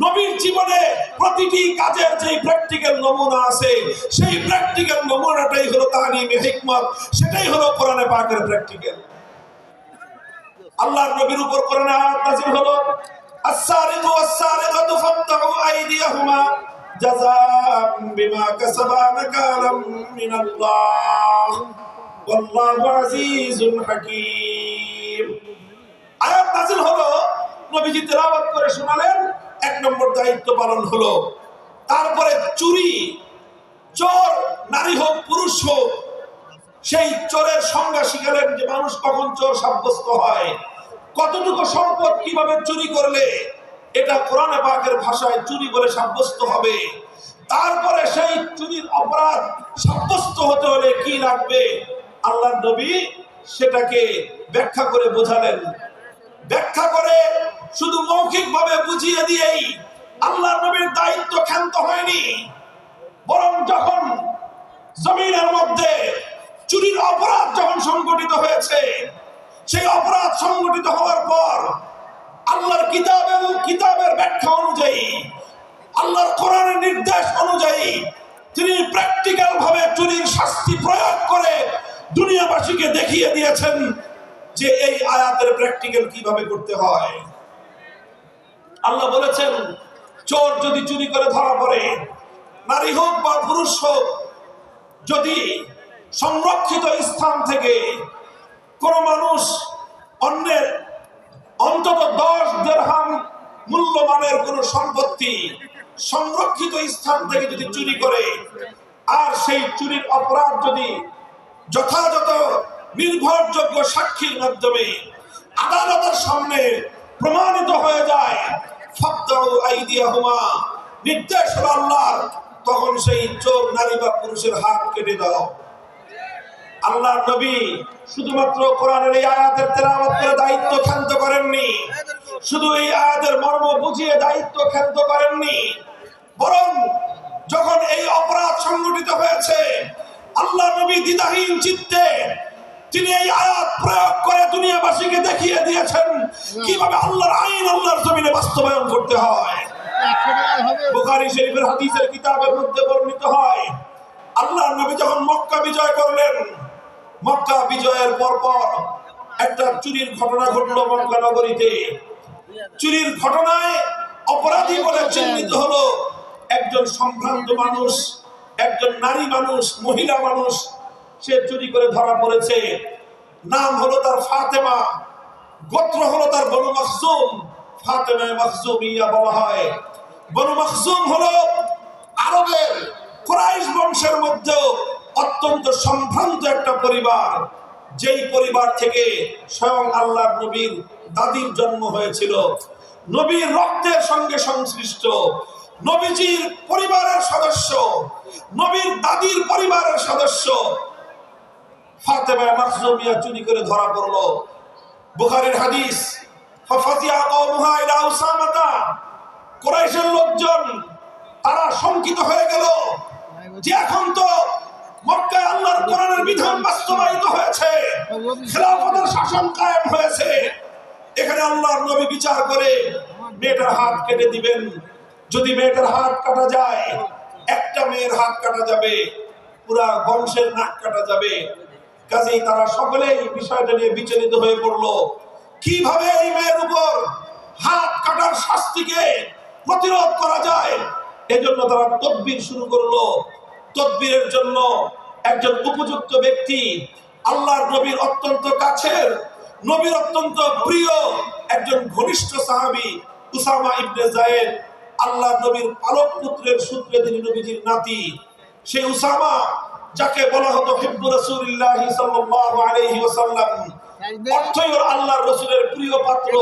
নবীর জীবনে প্রতিটি কাজের যে প্র্যাকটিক্যাল নমুনা আছে, সেই প্র্যাকটিক্যাল নমুনাটাই হলো তালিমে হিকমত, সেটাই হলো কোরআনে পাকের প্র্যাকটিক্যাল। আল্লাহর নবীর উপর কোরআনে আয়াত নাযিল হলো, আস-সারিকু ওয়াস-সারিকাতু ফাকতাউ আইদিয়াহুমা জাযাআম বিমা কাসাবা নাকালাম মিনাল্লাহ ওয়াল্লাহু আজিজুন হাকীম। আয়াত নাযিল হলো, নবীজি তেলাওয়াত করে শোনালেন, 1 নম্বর দায়িত্ব পালন হলো। তারপরে চুরি, চোর, নারী হোক পুরুষ হোক, সেই চোরের সংজ্ঞা শিখালেন যে মানুষ কখন চোর সাব্যস্ত হয়, কতটুকু সম্পদ কিভাবে চুরি করলে এটা কোরআনে পাকের ভাষায় চুরি বলে সাব্যস্ত হবে। তারপরে সেই চুরির অপরাধ সাব্যস্ত হতে হলে কি লাগবে, আল্লাহর নবী সেটাকে ব্যাখ্যা করে বোঝালেন। ব্যাখ্যা করে শুধু মৌখিকভাবে বুঝিয়ে দিয়েই আল্লাহর নবীর দায়িত্ব ক্ষান্ত হয়নি, বরং যখন জমিনের মধ্যে চুরির অপরাধ যখন সংগঠিত হয়েছে, সেই অপরাধ সংগঠিত হওয়ার পর আল্লাহর কিতাব এবং কিতাবের ব্যাখ্যা অনুযায়ী, আল্লাহর কোরআনের নির্দেশ অনুযায়ী তিনি প্র্যাকটিক্যাল ভাবে চুরির শাস্তি প্রয়োগ করে দুনিয়াবাসীকে দেখিয়ে দিয়েছেন যে এই আয়াতের প্র্যাকটিক্যাল কিভাবে করতে হয়। আল্লাহ বলেছেন, চোর যদি চুরি করে ধরা পড়ে, নারী হোক বা পুরুষ হোক, যদি সংরক্ষিত স্থান থেকে কোন মানুষ অন্যের অন্তত 10 দিরহাম মূল্যমানের কোন সম্পত্তি সংরক্ষিত স্থান থেকে যদি চুরি করে, আর সেই চুরির অপরাধ যদি যথাযথ নির্ভরযোগ্য সাক্ষীর মাধ্যমে আদালতের সামনে প্রমাণিত হয়ে যায়, ফাকদাউ আইদিয়াহুমা, নির্দেশ হলো আল্লাহর, তখন সেই চোর নারী বা পুরুষের হাত কেটে দাও। আল্লাহর নবী শুধুমাত্র কোরআনের এই আয়াতের তেলাওয়াত করে দায়িত্ব ক্ষান্ত করেননি, শুধু এই আয়াতের মর্ম বুঝিয়ে দায়িত্ব ক্ষান্ত করেননি, বরং যখন এই অপরাধ সংগঠিত হয়েছে আল্লাহর নবী দ্বিধাহীন চিত্তে তিনি এই আয়াত প্রয়োগ করে দুনিয়াবাসীকে দেখিয়ে দিয়েছেন কিভাবে আল্লাহর আইন আল্লাহর জমিনে বাস্তবায়ন করতে হয়। বুখারী শরীফের হাদিসের কিতাবের মধ্যে বর্ণিত হয়, আল্লাহর নবী যখন মক্কা বিজয় করলেন, মক্কা বিজয়ের পরপর একটা চুরির ঘটনা ঘটলো মক্কা নগরীতে। চুরির ঘটনায় অপরাধী বলে চিহ্নিত হলো একজন সম্ভ্রান্ত মানুষ, একজন নারী মানুষ, মহিলা মানুষ। সে চুরি করে ধরা পড়েছে। নাম হলো তার ফাতেমা, গোত্র হলো তার বনু মখজুম। ফাতেমা মখজুমিয়া বলা হয়। বনু মখজুম হলো আরবের কুরাইশ বংশের মধ্যে অত্যন্ত সম্ভ্রান্ত একটা পরিবার, যেই পরিবার থেকে স্বয়ং আল্লাহর নবীর দাদির জন্ম হয়েছিল, নবীর রক্তের সঙ্গে সংশ্লিষ্ট, নবীজির পরিবারের সদস্য, নবীর দাদির পরিবারের সদস্য। ফাতেমা মখজুমিয়া চুরি করে ধরা পড়লো। বুখারীর হাদিস, ফাফাজিয়া কওমুহা ইলা উসামাতা, কুরাইশের লোকজন তারা শঙ্কিত হয়ে গেল যে এখন তো মক্কায় আল্লাহর কোরআনের বিধান বাস্তবায়িত হয়েছে, খেলাফতের শাসন কায়েম হয়েছে, এখানে আল্লাহর নবী বিচার করে মেয়েটার হাত কেটে দিবেন। যদি মেয়েটার হাত কাটা যায়, একটা মেয়ের হাত কাটা যাবে, পুরা বংশের নাক কাটা যাবে। কাজেই তারা সকলেই বিষয়টা নিয়ে বিচলিত হয়ে পড়লো, কিভাবে এই মেয়ের উপর হাত কাটার শাস্তিকে প্রতিরোধ করা যায়। এজন্য তারা তদবির শুরু করলো। তদবিরের জন্য একজন উপযুক্ত ব্যক্তি, আল্লাহর নবীর অত্যন্ত কাছের, নবীর অত্যন্ত প্রিয় একজন ঘনিষ্ঠ সাহাবী উসামা ইবনে যায়েদ, আল্লাহর নবীর পালক পুত্রের সূত্রে তিনি নবীজির নাতি। সেই উসামা, যাকে বলা হতো হিব্বু রাসূলুল্লাহ সাল্লাল্লাহু আলাইহি ওয়াসাল্লাম, অর্থই হলো আল্লাহর রাসূলের প্রিয় পাত্র,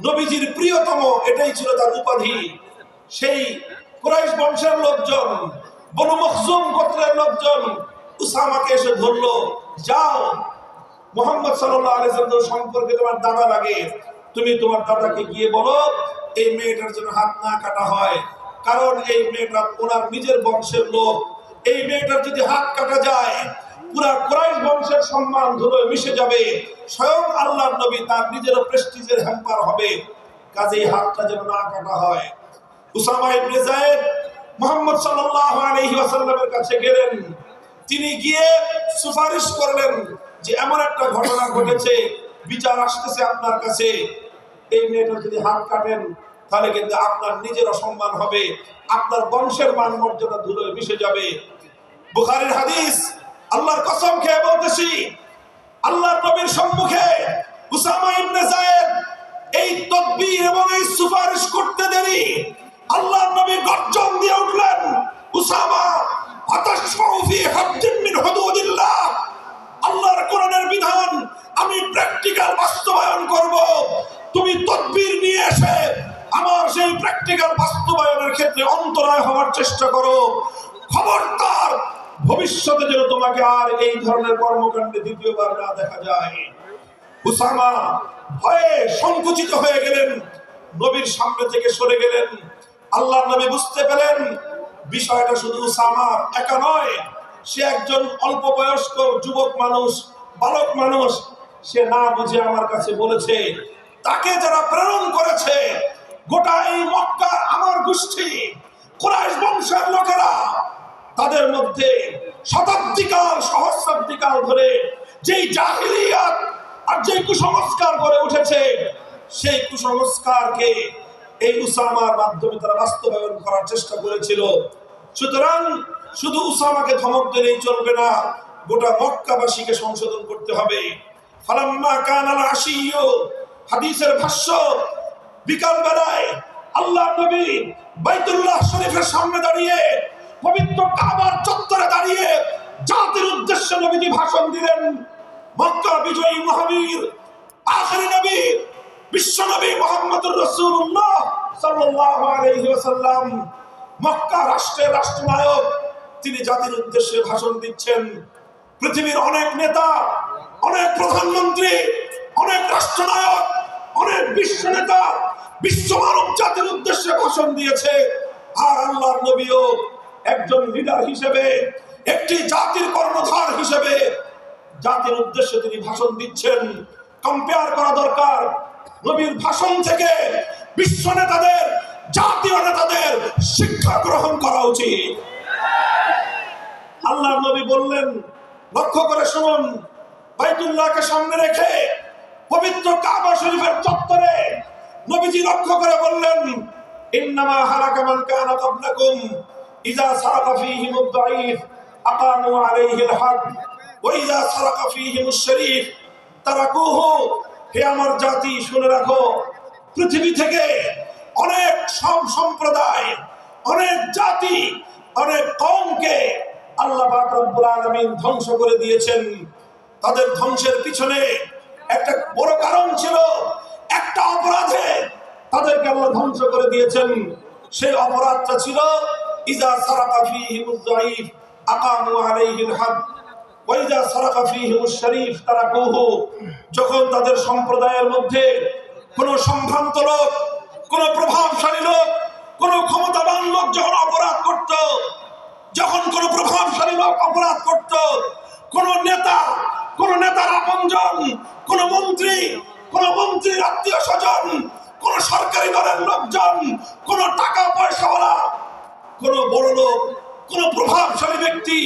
নবীজির প্রিয়তম, এটাই ছিল তার উপাধি। সেই কুরাইশ বংশের লোকজন, বনু মখজুম গোত্রের লোকজন উসামাকে এসে ধরলো, যাও মুহাম্মদ সাল্লাল্লাহু আলাইহি ওয়াসাল্লাম সম্পর্কে তোমার দাদা লাগে, তুমি তোমার দাদাকে গিয়ে বলো এই মেয়েটার জন্য হাত না কাটা হয়, কারণ এই মেয়েটা ওনার নিজের বংশের লোক। এই মেয়েটার যদি হাত কাটা যায় পুরা কুরাইশ বংশের সম্মান ধুলোয় মিশে যাবে, স্বয়ং আল্লাহর নবী তার নিজের প্রেস্টিজের হ্যাম্পার হবে। কাজেই হাতটা যেন না কাটা হয়। উসামা ইবনে যায়েদ মুহাম্মদ সাল্লাল্লাহু আলাইহি ওয়াসাল্লামের কাছে গেলেন। তিনি গিয়ে সুপারিশ করলেন যে এমন একটা ঘটনা ঘটেছে, বিচার আসতেছে আপনার কাছে, এই মেয়েটার যদি হাত কাটেন তাহলে কিন্তু আপনার নিজের অসম্মান হবে, আপনার বংশের মান মর্যাদা ধুলোয় মিশে যাবে। বুখারীর হাদিস, আল্লাহর কসম খেয়ে বলতেছি, আল্লাহর নবীর সম্মুখে উসামা ইবনে যায়েদ এই তদবির এবং এই সুপারিশ করতে দেরি আল্লাহর নবী গর্জন দিয়ে উঠলেন, উসামা আতাশফাউ ফি হাদ্দিন মিন হুদুদিল্লাহ, আল্লাহর কোরআনের বিধান আমি প্র্যাকটিক্যাল বাস্তবায়ন করব, তুমি তদবির নিয়ে এসে আমার সেই প্র্যাকটিক্যাল বাস্তবায়নের ক্ষেত্রে অন্তরায় হওয়ার চেষ্টা করো। খবরদার, ভবিষ্যতে যেন তোমাকে আর এই ধরনের কর্মকাণ্ডে দ্বিতীয়বার না দেখা যায়। উসামা ভয়ে সংকুচিত হয়ে গেলেন, নবীর সামনে থেকে সরে গেলেন। আল্লাহর নবী বুঝতে পেলেন বিষয়টা শুধু উসামার একা নয়, সে একজন অল্প বয়স্ক যুবক মানুষ, বালক মানুষ, সে না বুঝে আমার কাছে বলেছে। তাকে যারা প্রেরণ করেছে গোটা এই মক্কার আমার গোষ্ঠী কুরাইশ বংশের লোকেরা, তাদের মধ্যে শতাব্দীকাল সহস্রাব্দীকাল ধরে যেই জাহিলিয়াত আর যেই কুসংস্কার গড়ে উঠেছে, সেই কুসংস্কারকে এই উসামার মাধ্যমে তারা বাস্তবায়ন করার চেষ্টা করেছিল। সুতরাং শুধু উসামাকে ধমক দিলেই চলবে না, গোটা মক্কাবাসীকে সংশোধন করতে হবে। ফালাম্মা কানাল আশিয়্যু, হাদিসের ভাষ্য, বিকাল বেলায় আল্লাহর নবী বাইতুল্লাহ শরীফের সামনে দাঁড়িয়ে, পবিত্র কাবার চত্বরে দাঁড়িয়ে জাতির উদ্দেশ্যে নবীজি ভাষণ দিলেন। মক্কা বিজয়ী মহাবীর আখেরি নবী বিশ্বনবী মুহাম্মদুর রাসূলুল্লাহ সাল্লাল্লাহু আলাইহি ওয়াসাল্লাম মক্কা রাষ্ট্রের রাষ্ট্রনায়ক, তিনি জাতির উদ্দেশ্যে ভাষণ দিচ্ছেন। পৃথিবীর অনেক নেতা, অনেক প্রধানমন্ত্রী, অনেক রাষ্ট্রনায়ক, অনেক বিশ্ব নেতা বিশ্ব মানব জাতির উদ্দেশ্যে ভাষণ দিয়েছে। আর আল্লাহর নবীও একজন লিডার হিসেবে, একটি জাতির কর্ণধার হিসেবে জাতির উদ্দেশ্যে তিনি ভাষণ দিচ্ছেন। কম্পেয়ার করা দরকার নবীর ভাষণ থেকে বিশ্ব নেতাদের, জাতীয় নেতাদের শিক্ষা গ্রহণ করা উচিত। আল্লাহর নবী বললেন, লক্ষ্য করে শুনুন, বাইতুল্লাহকে সামনে রেখে পবিত্র কাবা শরীফের চত্বরে নবীজি লক্ষ্য করে বললেন, ইন্নামা হালাকা মান কানা ক্বাবলাকুম ইযা সারাকা ফীহিমুদ দাঈফ আকামু আলাইহিল হক ওয়া ইযা সারাকা ফীহিমুশ শরীফ তারাকুহু। হে আমার জাতি, শুনে রাখো, পৃথিবী থেকে অনেক সম্প্রদায়, অনেক জাতি, অনেক কওমকে আল্লাহ পাক রব্বুল আলামিন ধ্বংস করে দিয়েছেন। তাদের ধ্বংসের পিছনে একটা বড় কারণ ছিল, একটা অপরাধে তাদেরকে আল্লাহ ধ্বংস করে দিয়েছেন। সেই অপরাধটা ছিল ইজা সারাকা ফীহিমুদ দাঈফ আকামু আলাইহিল হক ওয়া ইজা সারাকা ফীহিমুশ শরীফ তারাকুহু। যখন তাদের সম্প্রদায়ের মধ্যে কোনো সম্ভ্রান্ত লোক, কোনো প্রভাবশালী লোক, কোনো ক্ষমতাবান লোক যখন অপরাধ করত, যখন কোনো প্রভাবশালী লোক অপরাধ করত, কোনো নেতা, কোনো নেতার আপনজন, কোনো মন্ত্রী, কোনো মন্ত্রীর আত্মীয় স্বজন, কোন সরকারি দলের লোকজন, কোন টাকা পয়সাওয়ালা, কোন বড় লোক, কোন প্রভাবশালী ব্যক্তি,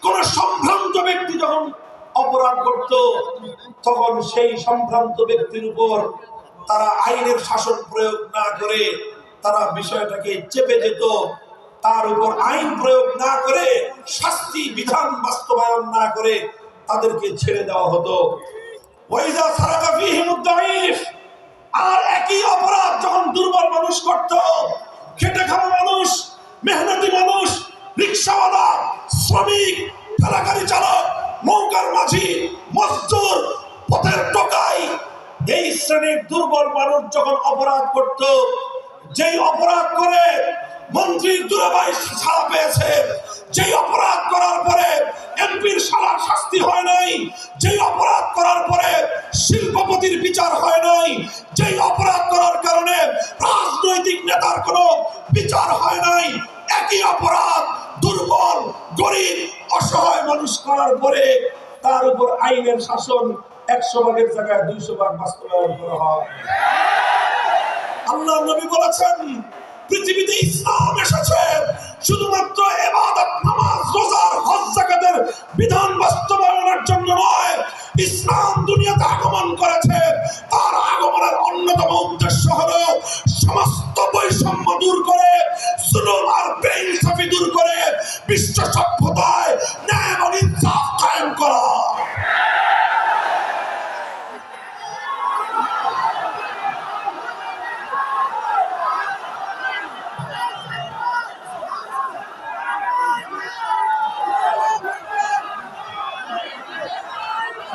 কোন সম্ভ্রান্ত ব্যক্তি যখন অপরাধ করত, তখন সেই সম্ভ্রান্ত ব্যক্তির উপর তারা আইনের শাসন প্রয়োগ না করে তারা বিষয়টাকে চেপে যেত। তার উপর আইন প্রয়োগ না করে, শাস্তি বিধান বাস্তবায়ন না করে তাদেরকে ছেড়ে দেওয়া হতো। ওয়াইজা সারাকা ফীহিমুদ দাঈফ। আর একই অপরাধ যখন দুর্বল মানুষ করত, খেটে খাওয়া মানুষ, মেহনতি মানুষ, রিকশাওয়ালা, শ্রমিক, ঠেলাগাড়ি চালক, নৌকার মাঝি, মজদুর, পথের টোকাই, এই শ্রেণীর দুর্বল মানুষ যখন অপরাধ করত, যেই অপরাধ করে মন্ত্রীর দুরাবাই ছাড়া পেয়েছে, যেই অপরাধ করার পরে এমপির সালার শাস্তি হয় নাই, যেই অপরাধ করার পরে শিল্পপতির বিচার হয় নাই, যেই অপরাধ করার কারণে রাজনৈতিক নেতার কোনো বিচার হয় নাই, একই অপরাধ দুর্বল, গরিব, অসহায় মানুষ করার পরে তার উপর আইনের শাসন 100 ভাগের জায়গায় 200 ভাগ বাস্তবায়ন করা হয়। আল্লাহ নবী বলেছেন, পৃথিবীতে ইসলাম এসেছে শুধুমাত্র ইবাদত, নামাজ, রোজা, হজ, যাকাতের বিধান বাস্তবায়নের জন্য নয়। ইসলাম দুনিয়াতে আগমন করেছে, তার আগমনের অন্যতম উদ্দেশ্য হলো সমস্ত বৈষম্য দূর করে, জুলুম আর বেইনসাফি দূর করে বিশ্ব সভ্যতায় ন্যায় এবং ইনসাফ কায়েম করা।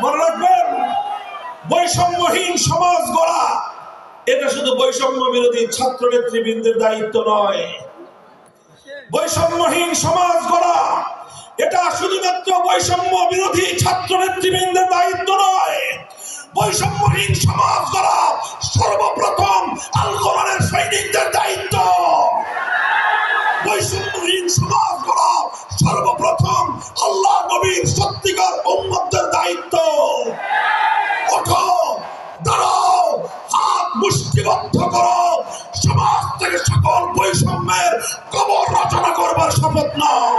মনে রাখবেন, বৈষম্যহীন সমাজ গড়া এটা শুধু বৈষম্য বিরোধী ছাত্র নেতৃবৃন্দের দায়িত্ব নয়। বৈষম্যহীন সমাজ গড়া এটা শুধুমাত্র বৈষম্য বিরোধী ছাত্র নেতৃবৃন্দের দায়িত্ব নয়। বৈষম্যহীন সমাজ গড়া সর্বপ্রথম আল কোরআনের সৈনিকদের দায়িত্ব। বৈষম্যহীন সমাজ গড়া সর্বপ্রথম আল্লাহ নবীর সত্যিকার উম্মতদের দায়িত্ব। ওঠো, দাঁড়াও, হাত মুষ্টিবদ্ধ করো, সমাজ থেকে সকল বৈষম্যের কবর রচনা করবার শপথ নাও।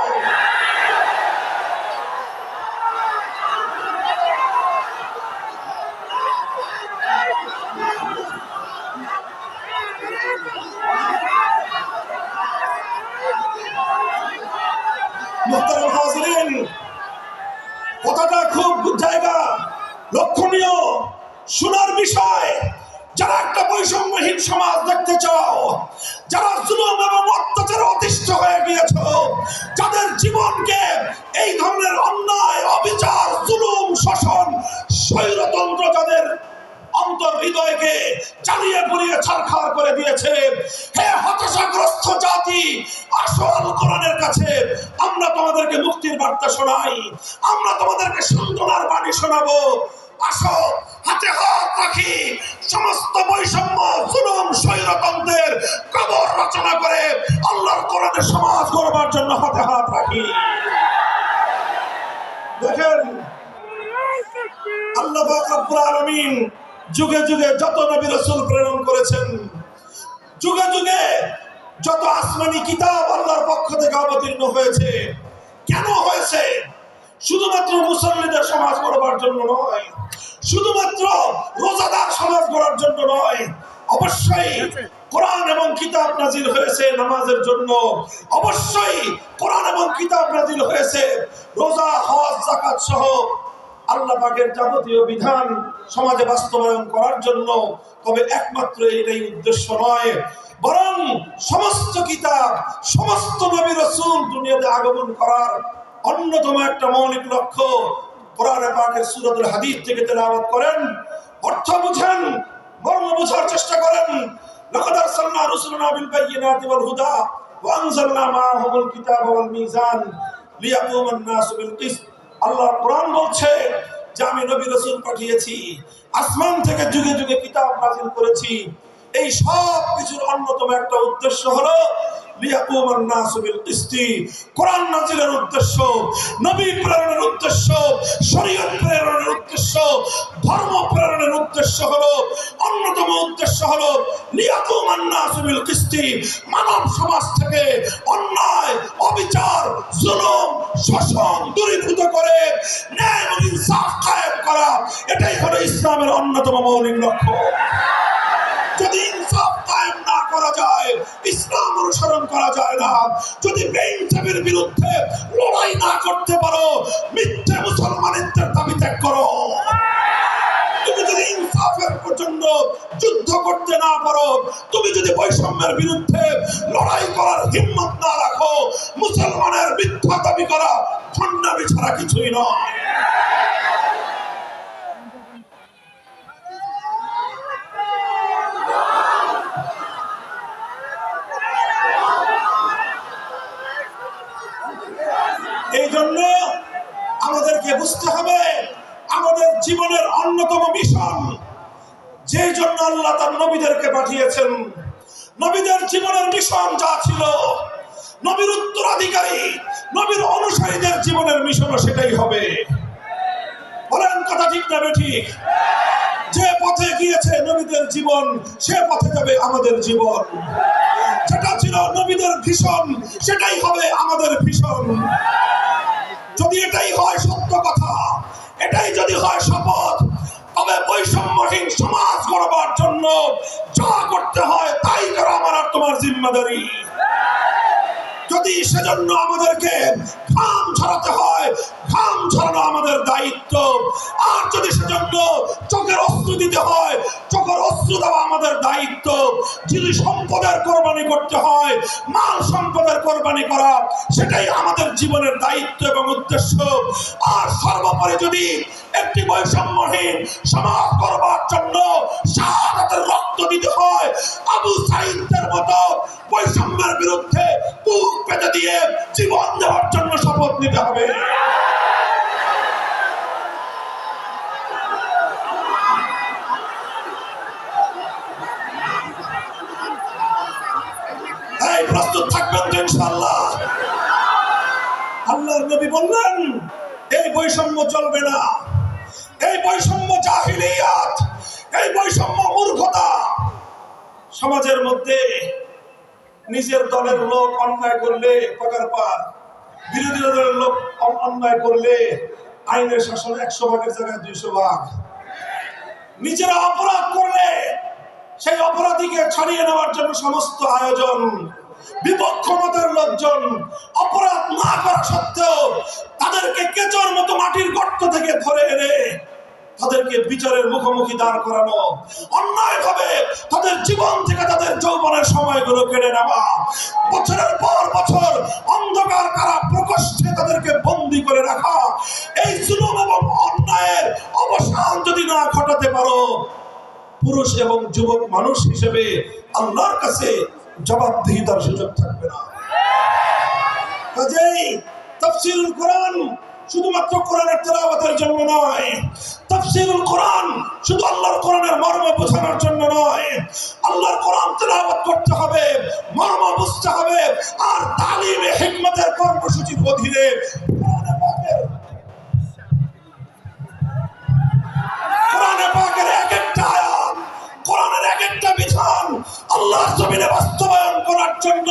মুহতারাম হাজিরিন, কথাটা খুব জায়গা লক্ষণীয়, শোনার বিষয়। যারা একটা বৈষম্যহীন সমাজ দেখতে চাও, যারা জুলুম এবং অত্যাচারে অতিষ্ঠ হয়ে গিয়েছ, যাদের জীবনকে এই ধরনের অন্যায়, অবিচার, জুলুম, শোষণ, স্বৈরতন্ত্র যাদের অন্তর হৃদয়কে জ্বালিয়ে পুড়িয়ে ছারখার করে দিয়েছে। হে হতাশাগ্রস্ত জাতি, আসল কোরআনের কাছে আমরা তোমাদেরকে মুক্তির বার্তা শোনাই, আমরা তোমাদেরকে সান্ত্বনার বাণী শোনাবো। আসো, হাতে হাত রাখি, সমস্ত বৈষম্য, জুলুম, স্বৈরতন্ত্রের কবর রচনা করে আল্লাহর কোরআনের সমাজ গড়বার জন্য হাতে হাত রাখি। দেখেন, আল্লাহ পাক রব্বুল আলামিন যুগে যুগে যত নবী রাসূল প্রেরণ করেছেন, যুগে যুগে যত আসমানি কিতাব আল্লাহর পক্ষ থেকে অবতীর্ণ হয়েছে, কেন হয়েছে? শুধুমাত্র মুসল্লিদের সমাজ গড়বার জন্য নয়, শুধুমাত্র রোজাদার সমাজ গড়ার জন্য নয়, অবশ্যই কোরআন এবং কিতাব নাজিল হয়েছে নামাজের জন্য, অবশ্যই কোরআন এবং কিতাব নাজিল হয়েছে রোজা, হজ, যাকাত সহ আল্লাহ পাকের যাবতীয় বিধান সমাজে বাস্তবায়ন করার জন্য। তবে একমাত্র এটাই উদ্দেশ্য নয়, বরং সমস্ত কিতাব, সমস্ত নবী রাসূল দুনিয়াতে আগমন করার অন্যতম একটা মৌলিক লক্ষ্য। কোরআনে পাকের সূরাতুল হাদীদ থেকে তেলাওয়াত করেন, অর্থ বুঝেন, মর্ম বোঝার চেষ্টা করেন। লাকাদ আরসালনা রুসুলানা বিল বায়িনাতি ওয়াল হুদা ওয়া আনজালনা মাআহুমুল কিতাবা ওয়াল মিজান লিয়াকুমান নাসু বিল কিসত। আল্লাহ কোরআন বলছে যে আমি নবী রাসূল পাঠিয়েছি, আসমান থেকে যুগে যুগে কিতাব নাযিল করেছি। এই সব কিছুর অন্যতম একটা উদ্দেশ্য হলো লিয়াকুমান নাসু বিল কিসতি। কোরআন নাযিলের উদ্দেশ্য, নবী প্রেরণের উদ্দেশ্য, শরীয়ত প্রেরণের উদ্দেশ্য, ধর্ম প্রেরণের উদ্দেশ্য হলো, অন্যতম উদ্দেশ্য হলো লিয়াকুমান নাসু বিল কিসতি। মানব সমাজ থেকে অন্যায়, অবিচার, জুলুম, শোষণ দূরীভূত করে ন্যায় এবং ইনসাফ কায়েম করা, এটাই হলো ইসলামের অন্যতম মৌলিক লক্ষ্য। যদি ইনসাফ কায়েম না করা যায়, ইসলাম অনুসরণ করা যায় না। যদি বেইনসাফের বিরুদ্ধে লড়াই না করতে পারো, মিথ্যে মুসলমানিত্বের দাবি ত্যাগ করো। তুমি যদি ইনসাফের জন্য যুদ্ধ করতে না পারো, তুমি যদি বৈষম্যের বিরুদ্ধে লড়াই করার হিম্মত না রাখো, মুসলমানের মিথ্যা দাবি করা ভণ্ডামি ছাড়া কিছুই নয়। এই জন্য আমাদেরকে বুঝতে হবে, আমাদের জীবনের অন্যতম মিশন, যে জন্য আল্লাহ তার নবীদেরকে পাঠিয়েছেন, নবীদের জীবনের মিশন যা ছিল, নবীর উত্তরাধিকারী, নবীর অনুসারীদের জীবনের মিশনও সেটাই হবে। বলেন কথা ঠিক না বেঠিক? যে পথে গিয়েছে নবীদের জীবন, সে পথে যাবে আমাদের জীবন। যেটা ছিল নবীদের ভীষণ, সেটাই হবে আমাদের ভীষণ। যদি এটাই হয় সত্য কথা, এটাই যদি হয় শপথ, তবে বৈষম্যহীন সমাজ গড়বার জন্য যা করতে হয় তাই করা আমার আর তোমার জিম্মাদারি। যদি সেজন্য আমাদেরকে ঘাম ঝরাতে হয়, ঘাম ঝরানো আমাদের দায়িত্ব। আর যদি সেজন্য চোখের অস্ত্র দিতে হয়, চোখের অস্ত্র দেওয়া আমাদের দায়িত্ব। যদি সম্পদের কোরবানি করতে হয়, মাল সম্পদের কোরবানি করা, সেটাই আমাদের জীবনের দায়িত্ব এবং উদ্দেশ্য। আর সর্বোপরি যদি একটি বৈষম্যহীন সমাজ করবার জন্য শাহাদাতের রক্ত দিতে হয়, আবু সাঈদের মতো বৈষম্যের বিরুদ্ধে বুক পেতে দিয়ে জীবন দেওয়ার জন্য শপথ নিতে হবে। এই প্রস্তুত থাকবেন তো ইনশাআল্লাহ? আল্লাহর নবী বললেন এই বৈষম্য চলবে না, এই বৈষম্য জাহিলিয়াত, এই বৈষম্য মূর্খতা। সমাজের মধ্যে নিজের দলের লোক অন্যায় করলে পাকার পার, বিরোধী দলের লোক অন্যায় করলে আইনের শাসন 100 ভাগের জায়গায় 200 ভাগ। নিজেরা অপরাধ করলে সেই অপরাধীকে ছাড়িয়ে নেওয়ার জন্য সমস্ত আয়োজন। বিপক্ষ মতের লোকজন অপরাধ না করা সত্ত্বেও তাদেরকে কেচোর মতো মাটির গর্ত থেকে ধরে এনে তাদেরকে বিচারের মুখোমুখি দাঁড় করানো, অন্যায় ভাবে তাদের জীবন থেকে তাদের যৌবনের সময়গুলো কেড়ে নেওয়া, বছরের পর বছর অন্ধকার কারা প্রকোষ্ঠে তাদেরকে বন্দী করে রাখা। এই জুলুম এবং অন্যায়ের অবসান যদি না ঘটাতে পারো, পুরুষ এবং যুবক মানুষ হিসেবে আল্লাহর কাছে জবাবদিহিতার সুযোগ থাকবে না। কাজেই তাফসীরুল কোরআন শুধুমাত্র কোরআনের তেলাওয়াতের জন্য নয়, তাফসীরুল কোরআন শুধু আল্লাহর কোরআনের মর্ম বোঝানোর জন্য নয়। আল্লাহর কোরআন তেলাওয়াত করতে হবে, মর্ম বুঝতে হবে, আর তালিমে হিকমতের কর্মসূচির অধীনে কোরআনে পাকের এক একটা আয়াত, কোরআনের এক একটা বিধান আল্লাহর জমিনে বাস্তবায়ন করার জন্য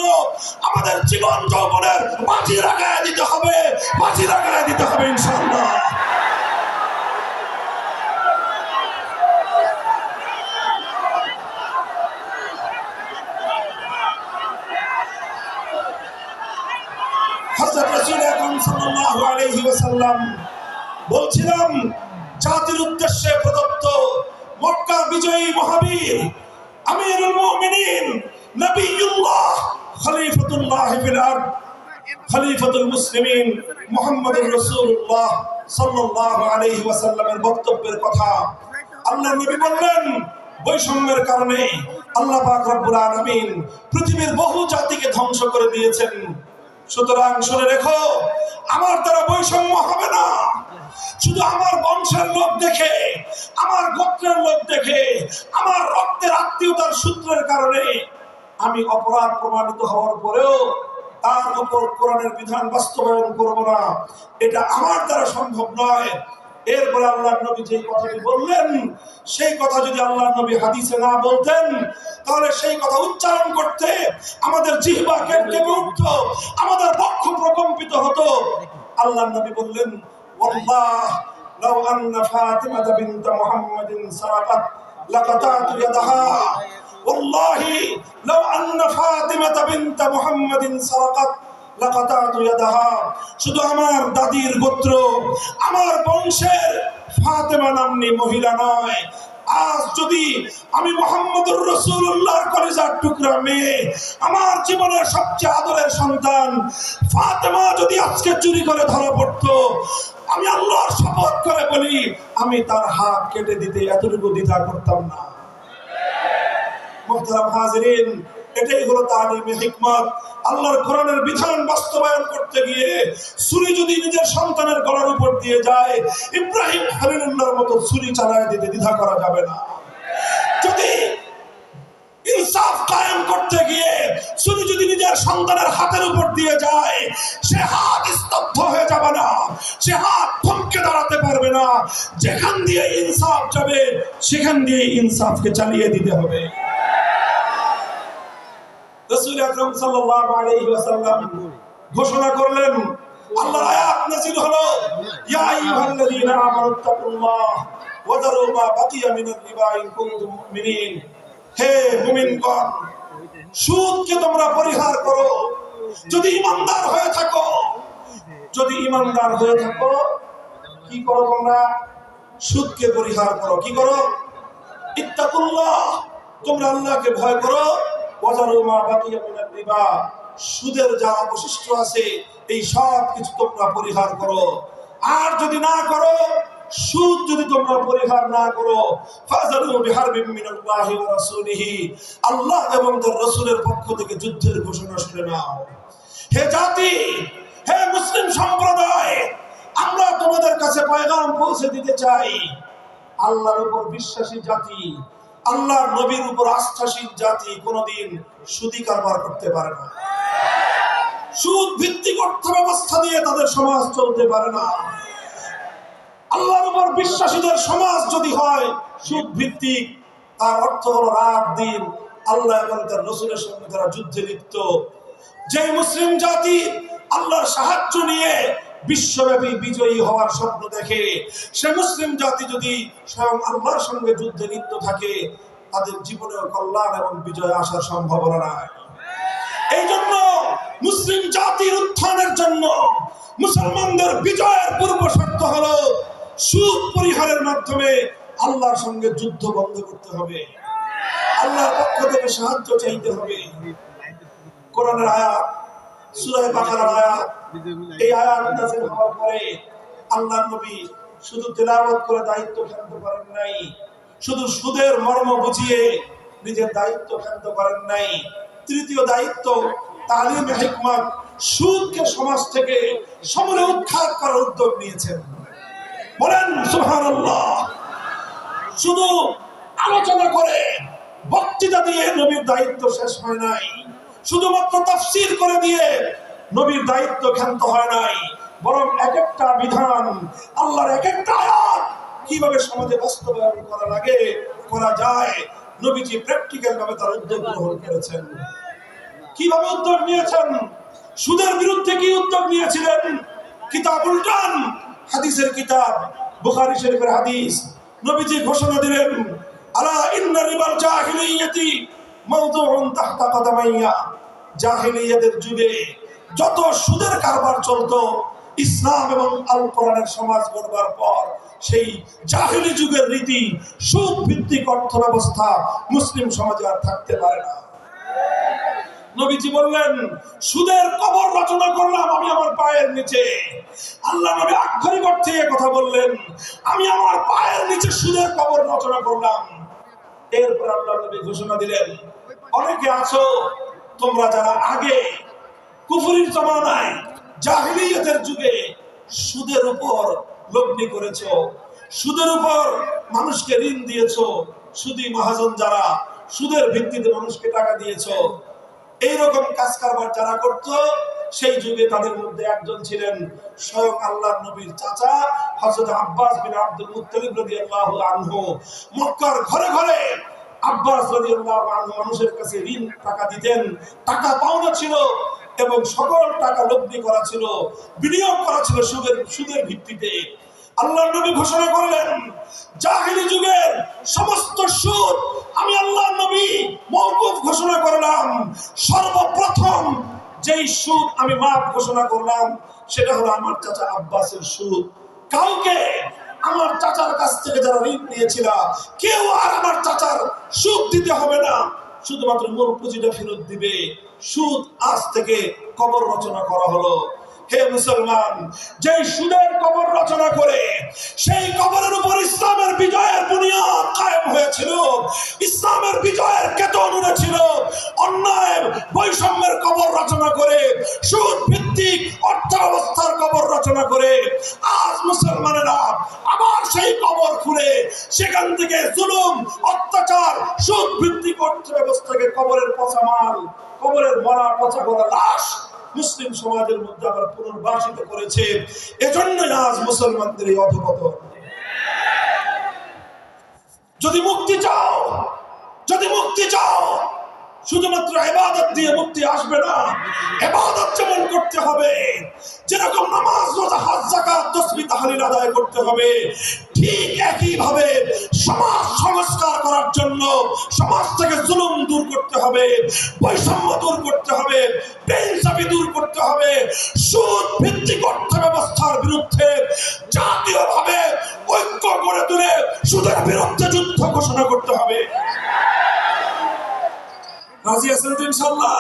আমাদের জীবন যৌবনের বাজি লাগায় দিতে হবে, বাজি লাগায় দিতে হবে ইনশাআল্লাহ। হযরত রাসূল আকরাম সাল্লাল্লাহু আলাইহি ওয়াসাল্লাম বলছিলাম, জাতির উদ্দেশ্যে প্রদত্ত মক্কা বিজয়ী মহাবীর আমিরুল মুমিনিন নবিয়ুল্লাহ খলিফাতুল্লাহ ফিল আরদ খলিফাতুল মুসলিমিন মুহাম্মদুর রাসূলুল্লাহ সাল্লাল্লাহু আলাইহি ওয়াসাল্লামের বক্তব্যের কথা আল্লাহর নবী বললেন, বৈষম্যের কারণে আল্লাহ পাক রব্বুল আলামিন পৃথিবীর বহু জাতিকে ধ্বংস করে দিয়েছেন। সুতরাং শুনে রেখো, আমার দ্বারা বৈষম্য হবে না। শুধু আমার বংশের লোক দেখে, আমার গোত্রের লোক দেখে, আমার রক্তের আত্মীয়তার সূত্রের কারণে আমি অপরাধ প্রমাণিত হওয়ার পরেও তার উপর কোরআনের বিধান বাস্তবায়ন করব না, এটা আমার দ্বারা সম্ভব নয়। এরপরে আল্লাহর নবী যে কথাটি বললেন, সেই কথা যদি আল্লাহর নবী হাদিসে না বলতেন, তাহলে সেই কথা উচ্চারণ করতে আমাদের জিহ্বা কেঁপে উঠত, আমাদের বক্ষ প্রকম্পিত হতো। আল্লাহর নবী বললেন, ওয়াল্লাহ লাউ আন্না ফাতিমাতা বিনত মুহাম্মাদিন সারাকাত লাকাতাতু ইয়াদাহা, ওয়াল্লাহি লাউ আন্না ফাতিমাতা বিনত মুহাম্মাদিন সারাকাত লাকাতাতু ইয়াদাহা। শুধু আমার দাদির গোত্র, আমার বংশের ফাতেমা নাম্নী মহিলা নয়, আজ যদি আমি মুহাম্মদুর রাসূলুল্লাহর কলিজার টুকরা মেয়ে, আমার জীবনের সবচেয়ে আদরের সন্তান ফাতেমা যদি আজকে চুরি করে ধরা পড়তো, আমি আল্লাহর শপথ করে বলি, আমি তার হাত কেটে দিতে এতটুকু দ্বিধা করতাম না। মুহতারাম হাজিরিন, এটাই হলো তালিমে হিকমত। আল্লাহর কোরআনের বিধান বাস্তবায়ন করতে গিয়ে ছুরি যদি নিজের সন্তানের গলার উপর দিয়ে যায়, ইব্রাহিম খলিলুল্লাহর মতো ছুরি চালায় দিতে দ্বিধা করা যাবে না। যদি ইনসাফ কায়েম করতে গিয়ে ছুরি যদি নিজের সন্তানের হাতের উপর দিয়ে যায়, সে হাত স্তব্ধ হয়ে যাবে না, সে হাত থমকে দাঁড়াতে পারবে না। যেখান দিয়ে ইনসাফ যাবে, সেখান দিয়ে ইনসাফকে চালিয়ে দিতে হবে। রাসূল আকরাম সাল্লাল্লাহু আলাইহি ওয়াসাল্লাম ঘোষণা করলেন, আল্লাহর আয়াত নাযিল হলো, ইয়া আইয়ুহাল্লাযীনা আমানুত্তাকুল্লাহ ওয়া যারু মা বাকিয়া মিনার রিবা ইন কুনতুম মুমিনিন। হে মুমিনগণ, সুদকে তোমরা পরিহার করো যদি ঈমানদার হয়ে থাকো। যদি ঈমানদার হয়ে থাকো, কি করো তোমরা? সুদকে পরিহার করো। কি করো? ইত্তাকুল্লাহ, তোমরা আল্লাহকে ভয় করো। সুদের যা অবশিষ্ট আছে এই সব কিছু তোমরা পরিহার করো। আর যদি না করো, সুদ যদি তোমরা পরিহার না করো, ফাযারু বিহারবিন মিনাল্লাহি ওয়া রাসূলিহি, আল্লাহ এবং তার রাসূলের পক্ষ থেকে যুদ্ধের ঘোষণা শুনে নাও। হে জাতি, হে মুসলিম সম্প্রদায়, আমরা তোমাদের কাছে পয়গাম পৌঁছে দিতে চাই, আল্লাহর উপর বিশ্বাসী জাতি, আল্লাহর নবীর উপর আস্থাশীল জাতি কোনদিন সুদি কারবার করতে পারে না। সুদ ভিত্তিক অর্থ ব্যবস্থা দিয়ে তাদের সমাজ চলতে পারে না। আল্লাহর উপর বিশ্বাসীদের সমাজ যদি হয় সুদ ভিত্তিক, তার অর্থ হলো রাত দিন আল্লাহ এবং তার রাসূলের সঙ্গে তারা যুদ্ধে লিপ্ত। যে মুসলিম জাতি আল্লাহর সাহায্য নিয়ে বিশ্বব্যাপী বিজয়ী হওয়ার স্বপ্ন দেখে, সে মুসলিম জাতি যদি স্বয়ং আল্লাহর সঙ্গে যুদ্ধে লিপ্ত থাকে, তাদের জীবনেও কল্যাণ এবং বিজয় আসার সম্ভাবনা নাই। এই জন্য মুসলিম জাতির উত্থানের জন্য মুসলমানদের বিজয়ের পূর্ব শর্ত হলো সুদ পরিহারের মাধ্যমে আল্লাহর সঙ্গে যুদ্ধ বন্ধ করতে হবে, আল্লাহর পক্ষ থেকে সাহায্য চাইতে হবে। কোরআনের আয়াত, সূরা বাকারার আয়াত, এই আয়াত নাযিল হওয়ার পরে আল্লাহর নবী শুধু তেলাওয়াত করে দায়িত্ব ফেলতে পারেন নাই, শুধু সুদের মর্ম বুঝিয়ে নিজের দায়িত্ব ক্ষান্ত করেন নাই। তৃতীয় দায়িত্ব তালিম হিকমত, সুদকে সমাজ থেকে সমূলে উৎখাত করার উদ্যোগ নিয়েছেন। বলেন সুবহানাল্লাহ। শুধু আলোচনা করে বক্তৃতা দিয়ে নবীর দায়িত্ব শেষ হয় নাই, শুধুমাত্র তাফসীর করে দিয়ে নবীর দায়িত্ব ক্ষান্ত হয় নাই, বরং এক একটা বিধান, আল্লাহর এক একটা আয়াত কিভাবে সমাজে বাস্তবায়ন করা লাগে, করা যায়, নবীজি প্র্যাকটিক্যাল ভাবে তার উদ্যোগ গ্রহণ করেছেন। কিভাবে উদ্যোগ নিয়েছেন? সুদের বিরুদ্ধে কি উদ্যোগ নিয়েছিলেন? কিতাব উল্টান, হাদিসের কিতাব বুখারী শরীফের হাদিস, নবীজি ঘোষণা দিলেন, আলা ইন্না রিবাল জাহিলিয়াতি মাওদুউন তাহতা কদামাইয়া। জাহিলিয়াতের যুগে যত সুদের কারবার চলতো, ইসলাম এবং আল কোরআনের সমাজ গড়বার পর সেই জাহিলি যুগের রীতি, সুদ ভিত্তিক অর্থ ব্যবস্থা মুসলিম সমাজে আর থাকতে পারে না। নবীজি বললেন, সুদের কবর রচনা করলাম আমি আমার পায়ের নিচে। আল্লাহ নবী আক্ষরিক অর্থে কথা বললেন, আমি আমার পায়ের নিচে সুদের কবর রচনা করলাম। এরপর আল্লাহ নবী ঘোষণা দিলেন, অনেকে আছো তোমরা যারা আগে কুফরির জামানায় জাহিলিয়াতের যুগে সুদের উপর লগ্নি করেছো, সুদের উপর মানুষকে ঋণ দিয়েছো, সুদী মহাজন যারা সুদের ভিত্তিতে মানুষকে টাকা দিয়েছো, এইরকম কাজ কারবার যারা করত, সেই যুগে তাদের মধ্যে একজন ছিলেন স্বয়ং আল্লাহর নবীর চাচা হযরত আব্বাস বিন আব্দুল মুত্তালিব রাদিয়াল্লাহু আনহু। মক্কার ঘরে ঘরে আব্বাস রাদিয়াল্লাহু আনহু মানুষের কাছে ঋণ টাকা দিতেন, টাকা পাওনা ছিল এবং সকল টাকা লগ্নি করা ছিল, বিনিয়োগ করা ছিল সুদের ভিত্তিতে। আল্লাহর নবী ঘোষণা করলেন, জাহিলি যুগের সমস্ত সুদ আমি আল্লাহর নবী মওকুফ ঘোষণা করলাম। সর্বপ্রথম যেই সুদ আমি মাফ ঘোষণা করলাম সেটা হলো আমার চাচা আব্বাসের সুদ। কাউকে আমার চাচার কাছ থেকে যারা ঋণ নিয়েছিল, কেউ আর আমার চাচার সুদ দিতে হবে না, শুধুমাত্র মূল পুঁজিটা ফেরত দিবে। সুদ আজ থেকে কবর রচনা করা হলো। হে মুসলমান, যেই সুদের কবর রচনা করে সেই কবরের উপর ইসলামের বিজয়ের বুনিয়াদ কায়েম হয়েছিল, ইসলামের বিজয়ের কেতন উড়েছিল, অন্যায় বৈষম্যের কবর রচনা করে, সুদ ভিত্তিক অর্থ ব্যবস্থার কবর রচনা করে আজ মুসলমানেরা আবার সেই কবর খুলে সেখান থেকে জুলুম, অত্যাচার, সুদ ভিত্তিক অর্থ ব্যবস্থাকে কবরের পচা মাল, কবরের মরা পচা গলা লাশ মুসলিম সমাজের মধ্যে আবার পুনর্বাসিত করেছে। এজন্যই আজ মুসলমানদের এই অধঃপতন। যদি মুক্তি চাও, যদি মুক্তি চাও, শুধুমাত্র ইবাদত দিয়ে মুক্তি আসবে না। ইবাদত যেমন করতে হবে, যেরকম নামাজ, রোজা, হজ, যাকাত, তাসবিহ, তাহলিল আদায় করতে হবে, ঠিক একই ভাবে সমাজ সংস্কার করার জন্য সমাজ থেকে জুলুম দূর করতে হবে, বৈষম্য দূর করতে হবে, বেইনসাফি দূর করতে হবে, সুদ ভিত্তিক অর্থ ব্যবস্থার বিরুদ্ধে জাতীয়ভাবে ঐক্য গড়ে তুলে সুদের বিরুদ্ধে যুদ্ধ ঘোষণা করতে হবে। রাজি আছেন তো ইনশাআল্লাহ?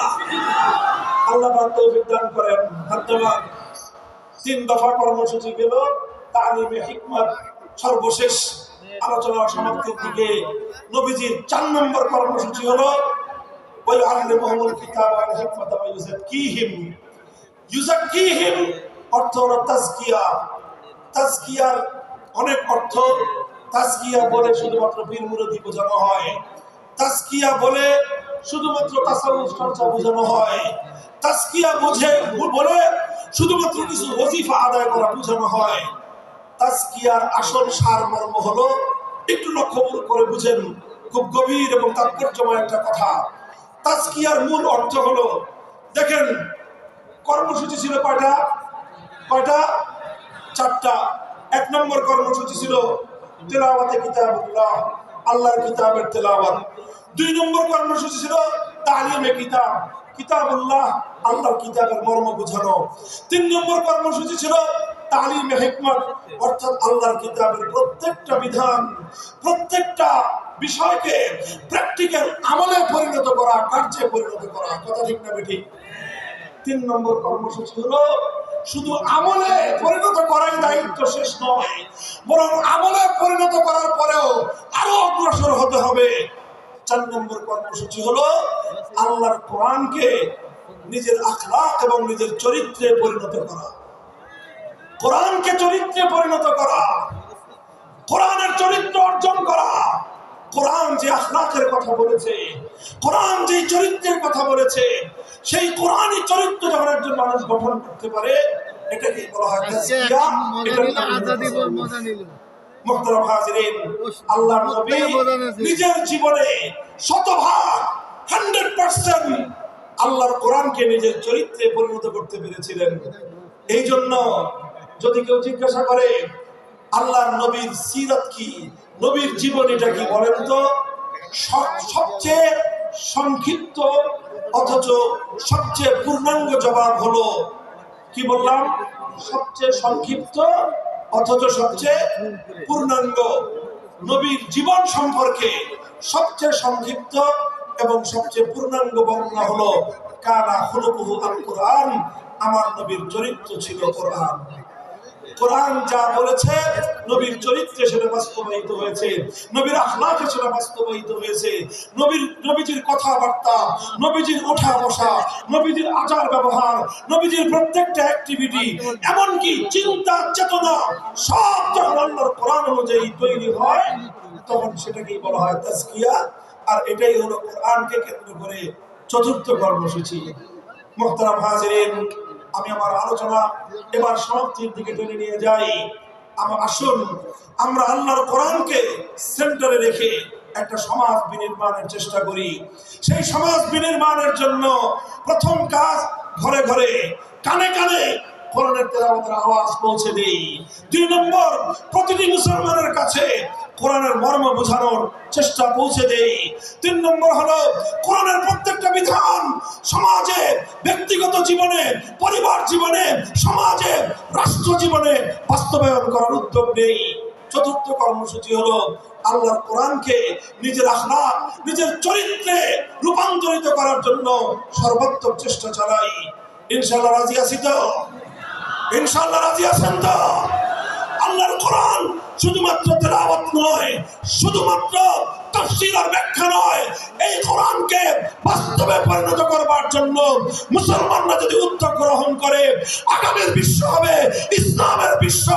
আল্লাহ পাক তৌফিক দান করেন। ধন্যবাদ। 3 দফা কর্মসূচি গেল, তালিমে হিকমত সর্বশেষ আলোচনার সমাপ্তির দিকে। নবীজির 4 নম্বর কর্মসূচি হলো ওয়াইআল্লিমুহুমুল কিতাব ওয়াল হিকমাত ওয়া ইউযাক্কিহিম। ইউযাক্কিহিম অর্থ হলো তাজকিয়া। তাজকিয়ার অনেক অর্থ। তাজকিয়া বলে শুধুমাত্র পীর মুরিদি বোঝানো হয়, তাজকিয়া বলে শুধুমাত্র তাসাউফ চর্চা বোঝানো হয়, তাজকিয়া বলে শুধুমাত্র কিছু ওজিফা আদায় করা বোঝানো হয়। তাজকিয়ার আসল সারমর্ম হলো, একটু লক্ষ্য করে বুঝেন, খুব গভীর এবং তাৎপর্যময় একটা কথা। তাজকিয়ার মূল অর্থ হলো, দেখেন কর্মসূচি ছিল কয়টা? 4টা। 1 নম্বর কর্মসূচি ছিল তেলাওয়াতে কিতাবুল্লাহ, আল্লাহর কিতাবের তেলাওয়াত। 2 নম্বর কর্মসূচি ছিল তালিমে কিতাব, কিতাবুল্লাহ, আল্লাহর কিতাবের মর্ম বোঝানো। 3 নম্বর কর্মসূচি ছিল তালিমে হিকমত, অর্থাৎ আল্লাহর কিতাবের প্রত্যেকটা বিধান, প্রত্যেকটা বিষয়কে প্র্যাকটিক্যাল আমলে পরিণত করা, কার্যে পরিণত করা। কথা ঠিক না বেঠিক? 3 নম্বর কর্মসূচি হলো শুধু আমলে পরিণত করাই দায়িত্ব শেষ নয়, বরং আমলে পরিণত করার পরেও আরো অগ্রসর হতে হবে। 4 নম্বর কর্মসূচি হলো আল্লাহর কোরআনকে নিজের আখলাক এবং নিজের চরিত্রে পরিণত করা। কোরআনকে চরিত্রে পরিণত করা, কোরআনের চরিত্র অর্জন করা। কোরআন যে আখলাকের কথা বলেছে, কোরআন যে চরিত্রের কথা বলেছে, সেই কোরআনই চরিত্র যখন একজন মানুষ গঠন করতে পারে, এটাকে বলা হয় তাজকিয়া। মুহতারাম হাজিরিন, আল্লাহর নবী নিজের জীবনে 100% আল্লাহর কোরআনকে নিজের চরিত্রে পরিণত করতে পেরেছিলেন। এই জন্য যদি কেউ জিজ্ঞাসা করে আল্লাহর নবীর সিরাত কি, নবীর জীবনীটা কি, বলেন তো সবচেয়ে সংক্ষিপ্ত অথচ সবচেয়ে পূর্ণাঙ্গ জবাব হলো, কি বললাম, সবচেয়ে সংক্ষিপ্ত অথচ সবচেয়ে পূর্ণাঙ্গ। নবীর জীবন সম্পর্কে সবচেয়ে সংক্ষিপ্ত এবং সবচেয়ে পূর্ণাঙ্গ বর্ণনা হলো কানা খুলুকুহু আল কোরআন, আমার নবীর চরিত্র ছিল কোরআন। কোরআন যা বলেছে নবীর চরিত্রে সেটা বাস্তবায়িত হয়েছে, নবীর আখলাকে সেটা বাস্তবায়িত হয়েছে। নবীজির কথাবার্তা, নবীজির ওঠা বসা, নবীজির আচার ব্যবহার, নবীজির প্রত্যেকটা অ্যাক্টিভিটি, এমনকি চিন্তা চেতনা সব যখন আল্লাহর কোরআন অনুযায়ী তৈরি হয়, তখন সেটাকেই বলা হয় তাজকিয়া। আর এটাই হলো কোরআনকে কেন্দ্র করে 4র্থ কর্মসূচি। মুহতারাম হাজিরিন, আমি আমার আলোচনা এবার সমাপ্তির দিকে টেনে নিয়ে যাই। আসুন আমরা আল্লাহর কোরআনকে সেন্টারে রেখে একটা সমাজ বিনির্মাণের চেষ্টা করি। সেই সমাজ বিনির্মাণের জন্য প্রথম কাজ, ঘরে ঘরে কানে কানে কোরআনের তেলাওয়াতের আওয়াজ পৌঁছে দেই। 2 নম্বর, প্রতিটি মুসলমানের কাছে কোরআনের মর্ম বোঝানোর চেষ্টা পৌঁছে দেই। 3 নম্বর হলো কোরআনের প্রত্যেকটা বিধান সমাজে, ব্যক্তিগত জীবনে, পরিবার জীবনে, সমাজে, রাষ্ট্র জীবনে বাস্তবায়ন করার উদ্যোগ নেই। 4র্থ কর্মসূচি হলো আল্লাহর কোরআনকে নিজের আখলাক, নিজের চরিত্রে রূপান্তরিত করার জন্য সর্বাত্মক চেষ্টা চালাই। ইনশাআল্লাহ রাজি আছি তো? ইনশাআল্লাহ রাজি আছেন তো? আল্লাহর কোরআন শুধুমাত্র তেলাওয়াত নয়, শুধুমাত্র তাফসীর আর ব্যাখ্যা নয়, এই কোরআনকে বাস্তবে পরিণত করবার জন্য মুসলমানরা যদি উদ্যোগ গ্রহণ করে, আগামীর বিশ্ব হবে ইসলামের বিশ্ব,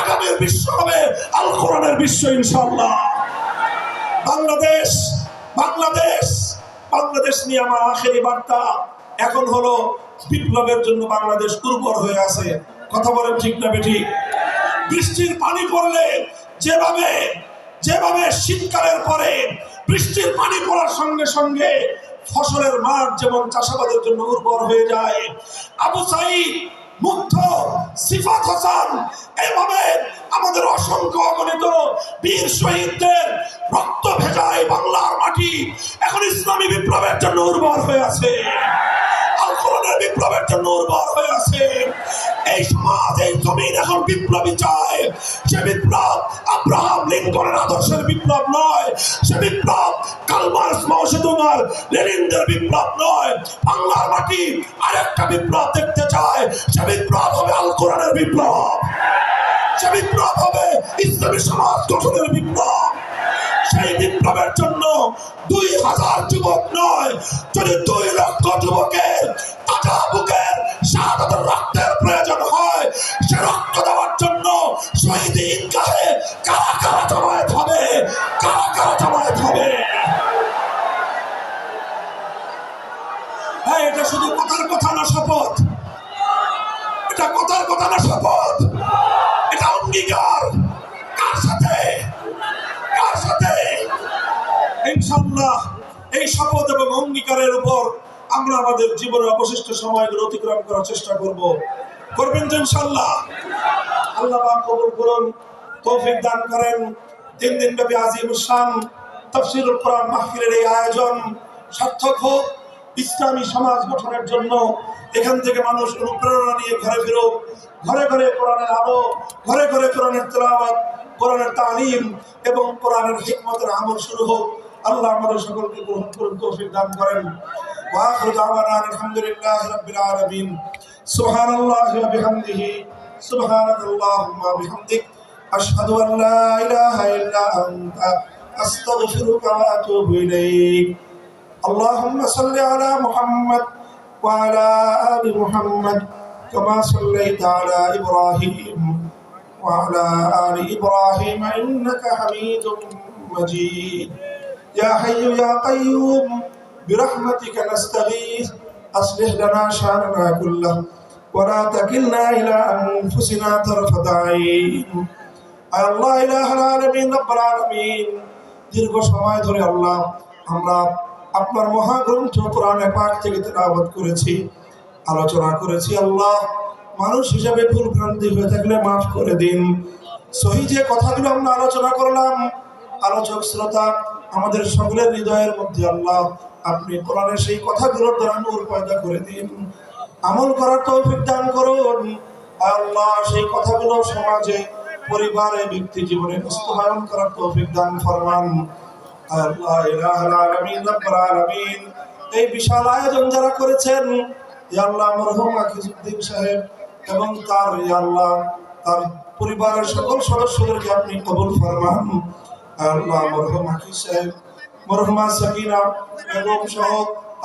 আগামীর বিশ্ব হবে আল কোরআনের বিশ্ব ইনশাআল্লাহ। বাংলাদেশ বাংলাদেশ বাংলাদেশ নিয়ে আমার আখেরি বার্তা এখন হলো বিপ্লবের জন্য বাংলাদেশ উর্বর হয়ে আছে। কথা বলেন ঠিক না বেঠিক? বৃষ্টির পানি পড়লে যেভাবে যেভাবে শীতকালের পরে বৃষ্টির পানি পড়ার সঙ্গে সঙ্গে ফসলের মাঠ যেমন চাষাবাদের জন্য উর্বর হয়ে যায়, আবু সাঈদ, মুগ্ধ, সিফাত হাসান, এইভাবে আমাদের অসংখ্য অগণিত বীর শহীদদের রক্ত ভেজায় বাংলার মাটি এখন ইসলামী বিপ্লবের জন্য উর্বর হয়ে আছে, আল কোরআনের বিপ্লবের জন্য উর্বর হয়ে আছে। এই সমাজ, এই জমিন এখন বিপ্লবী চায়। সে বিপ্লব আব্রাহাম লিঙ্কনের আদর্শের বিপ্লব নয়, সে বিপ্লব কার্ল মার্কস, মাও সেতুং আর লেনিনদের বিপ্লব নয়। বাংলার মাটি আরেকটা বিপ্লব দেখতে চায়, সে বিপ্লব হবে আল কোরআনের বিপ্লব, সে বিপ্লব হবে ইসলামী সমাজ গঠনের বিপ্লব। সেই বিপ্লবের জন্য 2000 যুবক নয়, যদি 2 লক্ষ যুবকের তাজা বুকের শাহাদাতের রক্তের প্রয়োজন হয়, সে রক্ত দেওয়ার জন্য শহীদ ঈদগাহে কারা কারা জমায়েত হবে, কারা কারা জমায়েত হবে। হ্যাঁ, এটা শুধু কথার কথা না, শপথ। এটা কথার কথা না, শপথ। এটা অঙ্গীকার। কার সাথে? কার সাথে? ইনশাআল্লাহ এই শপথ এবং অঙ্গীকারের উপর আমরা আমাদের জীবনের অবশিষ্ট সময়গুলো অতিক্রম করার চেষ্টা করব। করবেন তো ইনশাআল্লাহ? আল্লাহ পাক কবুল করুন, তৌফিক দান করেন। 3 দিন ব্যাপী আজিমুস শান তাফসীরুল কোরআন মাহফিলের এই আয়োজন সার্থক হোক ইসলামী সমাজ গঠনের জন্য। এখান থেকে মানুষ অনুপ্রেরণা নিয়ে ঘরে ফিরুক, ঘরে ঘরে কোরআনের আলো, ঘরে ঘরে কোরআনের তেলাওয়াত, কোরআনের তালিম এবং কোরআনের হিকমতের আমল শুরু হোক। আল্লাহ আমাদের সকলকে গ্রহণ করুন, তৌফিক দান করেন। ওয়া আখিরু দাওয়ানা আলহামদুলিল্লাহি রাব্বিল আলামিন। সুবহানাল্লাহি ওয়া বিহামদিহি সুবহানাকাল্লাহুম্মা ওয়া বিহামদিক আশহাদু আন লা ইলাহা ইল্লা আনতা আস্তাগফিরুকা ওয়া আতুবু ইলাইক। আল্লাহুম্মা সাল্লি আলা মুহাম্মাদ ওয়া আলা আলি মুহাম্মাদ কামা সাল্লাইতা আলা ইব্রাহিম ওয়া আলা আলি ইব্রাহিম ইন্নাকা হামিদুম মাজিদ। ইয়া হাইয়্যু ইয়া কাইয়্যুম বিরহমাতিকা নাস্তাগীথ أصلح لنا شأننا كله ولا تكلنا إلى أنفسنا طرفة عين। আল্লাহ ইলাহুল আলামিন রব্বুল আলামিন, দীর্ঘ সময় ধরে আল্লাহ আমরা আপনার মহাগ্রন্থ কোরআনে পাক থেকে তেলাওয়াত করেছি, আলোচনা করেছি। আল্লাহ মানুষ হিসেবে ভুল ভ্রান্তি হয়ে থাকলে মাফ করে দিন। সহি যে কথাগুলো আমরা আলোচনা করলাম, আলোচক শ্রোতা আমাদের সকলের হৃদয়ের মধ্যে আল্লাহ আপনি কোরআনের সেই কথাগুলোর দ্বারা নূর পয়দা করে দিন, আমল করার তৌফিক দান করুন। আল্লাহ সেই কথাগুলো সমাজে, পরিবারে, ব্যক্তি জীবনে বাস্তবায়ন করার তৌফিক দান ফরমান। আল্লাহ ইলাহুল আলামিন রব্বুল আলামিন, এই বিশাল আয়োজন যারা করেছেন, ইয়া আল্লাহ মরহুম আকিজউদ্দিন সাহেব এবং তার ইয়া আল্লাহ তার পরিবারের সকল সদস্যদেরকে আপনি কবুল ফরমান। আল্লাহ মরহুম আকিজ সাহেব, মরহুমা সাকিনা বেগম সহ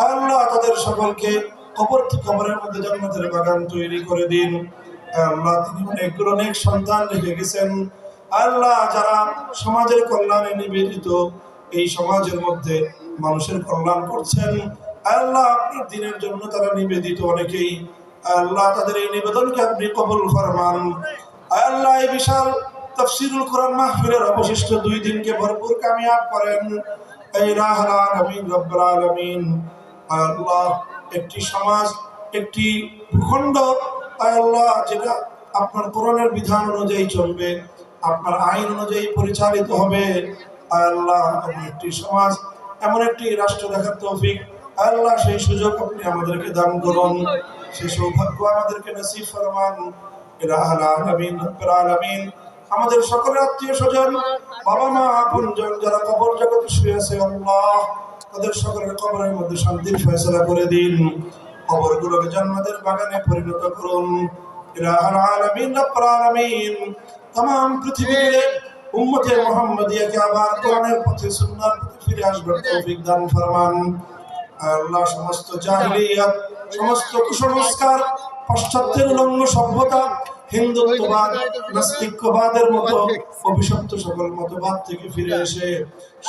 আল্লাহ তাদের সকলকে কবরের মধ্যে জান্নাতের বাগান তৈরি করে দিন। আল্লাহ তিনি অনেক সন্তান রেখে গেছেন। আল্লাহ যারা সমাজের কল্যাণে নিবেদিত, এই সমাজের মধ্যে মানুষের কল্যাণ করছেন, আল্লাহ আপনার দিনের জন্য তারা নিবেদিত অনেকেই। আল্লাহ তাদের এই নিবেদনকে আপনি কবুল ফরমান। আল্লাহ এই বিশাল তাফসীরুল কোরআন মাহফিলের অবশিষ্ট 2 দিনকে ভরপুর কামিয়াব করেন। ইলাহুল আলামিন রব্বুল আলামিন, আল্লাহ একটি সমাজ, একটি ভূখণ্ড আল্লাহ যেটা আপনার কোরআনের বিধান অনুযায়ী চলবে, আপনার আইন অনুযায়ী পরিচালিত হবে, আল্লাহ এমন একটি সমাজ, এমন একটি রাষ্ট্র দেখার তৌফিক আল্লাহ সেই সুযোগ আপনি আমাদেরকে দান করুন, সেই সৌভাগ্য আমাদেরকে নসিব ফরমান। ইলাহুল আলামিন রব্বুল আলামিন, আমাদের সকলের আত্মীয় স্বজন, বাবা মা, আপনজন যারা কবর জগতে শুয়ে আছে, আল্লাহ তাদের সকলের কবরের মধ্যে শান্তির ফয়সালা করে দিন, কবরগুলোকে জান্নাতের বাগানে পরিণত করুন। ইলাহুল আলামিন রব্বুল আলামিন, तमाम পৃথিবীর উম্মতে মুহাম্মাদিয়াকে আবার কোরআনের পথে, সুন্নাহর পথে ফিরে আসবার তৌফিক দান ফরমান। আল্লাহ সমস্ত জাহিলিয়াত, সমস্ত কুসংস্কার, পাশ্চাত্যের উলঙ্গ সভ্যতা, হিন্দুত্ববাদ, নাস্তিক্যবাদের মতো অভিশপ্ত সকল মতবাদ থেকে ফিরে এসে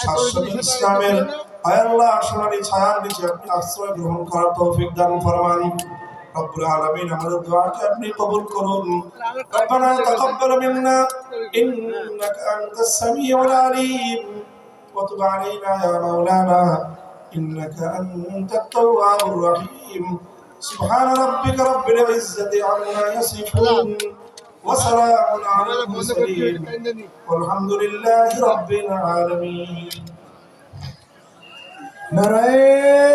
শাশ্বত ইসলামের আল্লাহ সোনালী ছায়ার নিচে আপনি আশ্রয় গ্রহণ করার তৌফিক দান ফরমান। রব্বুল আলামিন, আমাদের দোয়াকে আপনি কবুল করুন। রব্বানা তাকাব্বাল মিন্না ইন্নাকা আনতাস সামিউল আলিম ওয়া তুব আলাইনা ইয়া মাওলানা ইন্নাকা আনতাত তাওয়াবুর রহিম। সুবহানা রাব্বিকা রাব্বিল ইজ্জাতি আম্মা ইয়াসিফুন ওয়া সালামুন আলাল মুরসালিন ওয়ালহামদুলিল্লাহি রাব্বিল আলামিন। নারায়ে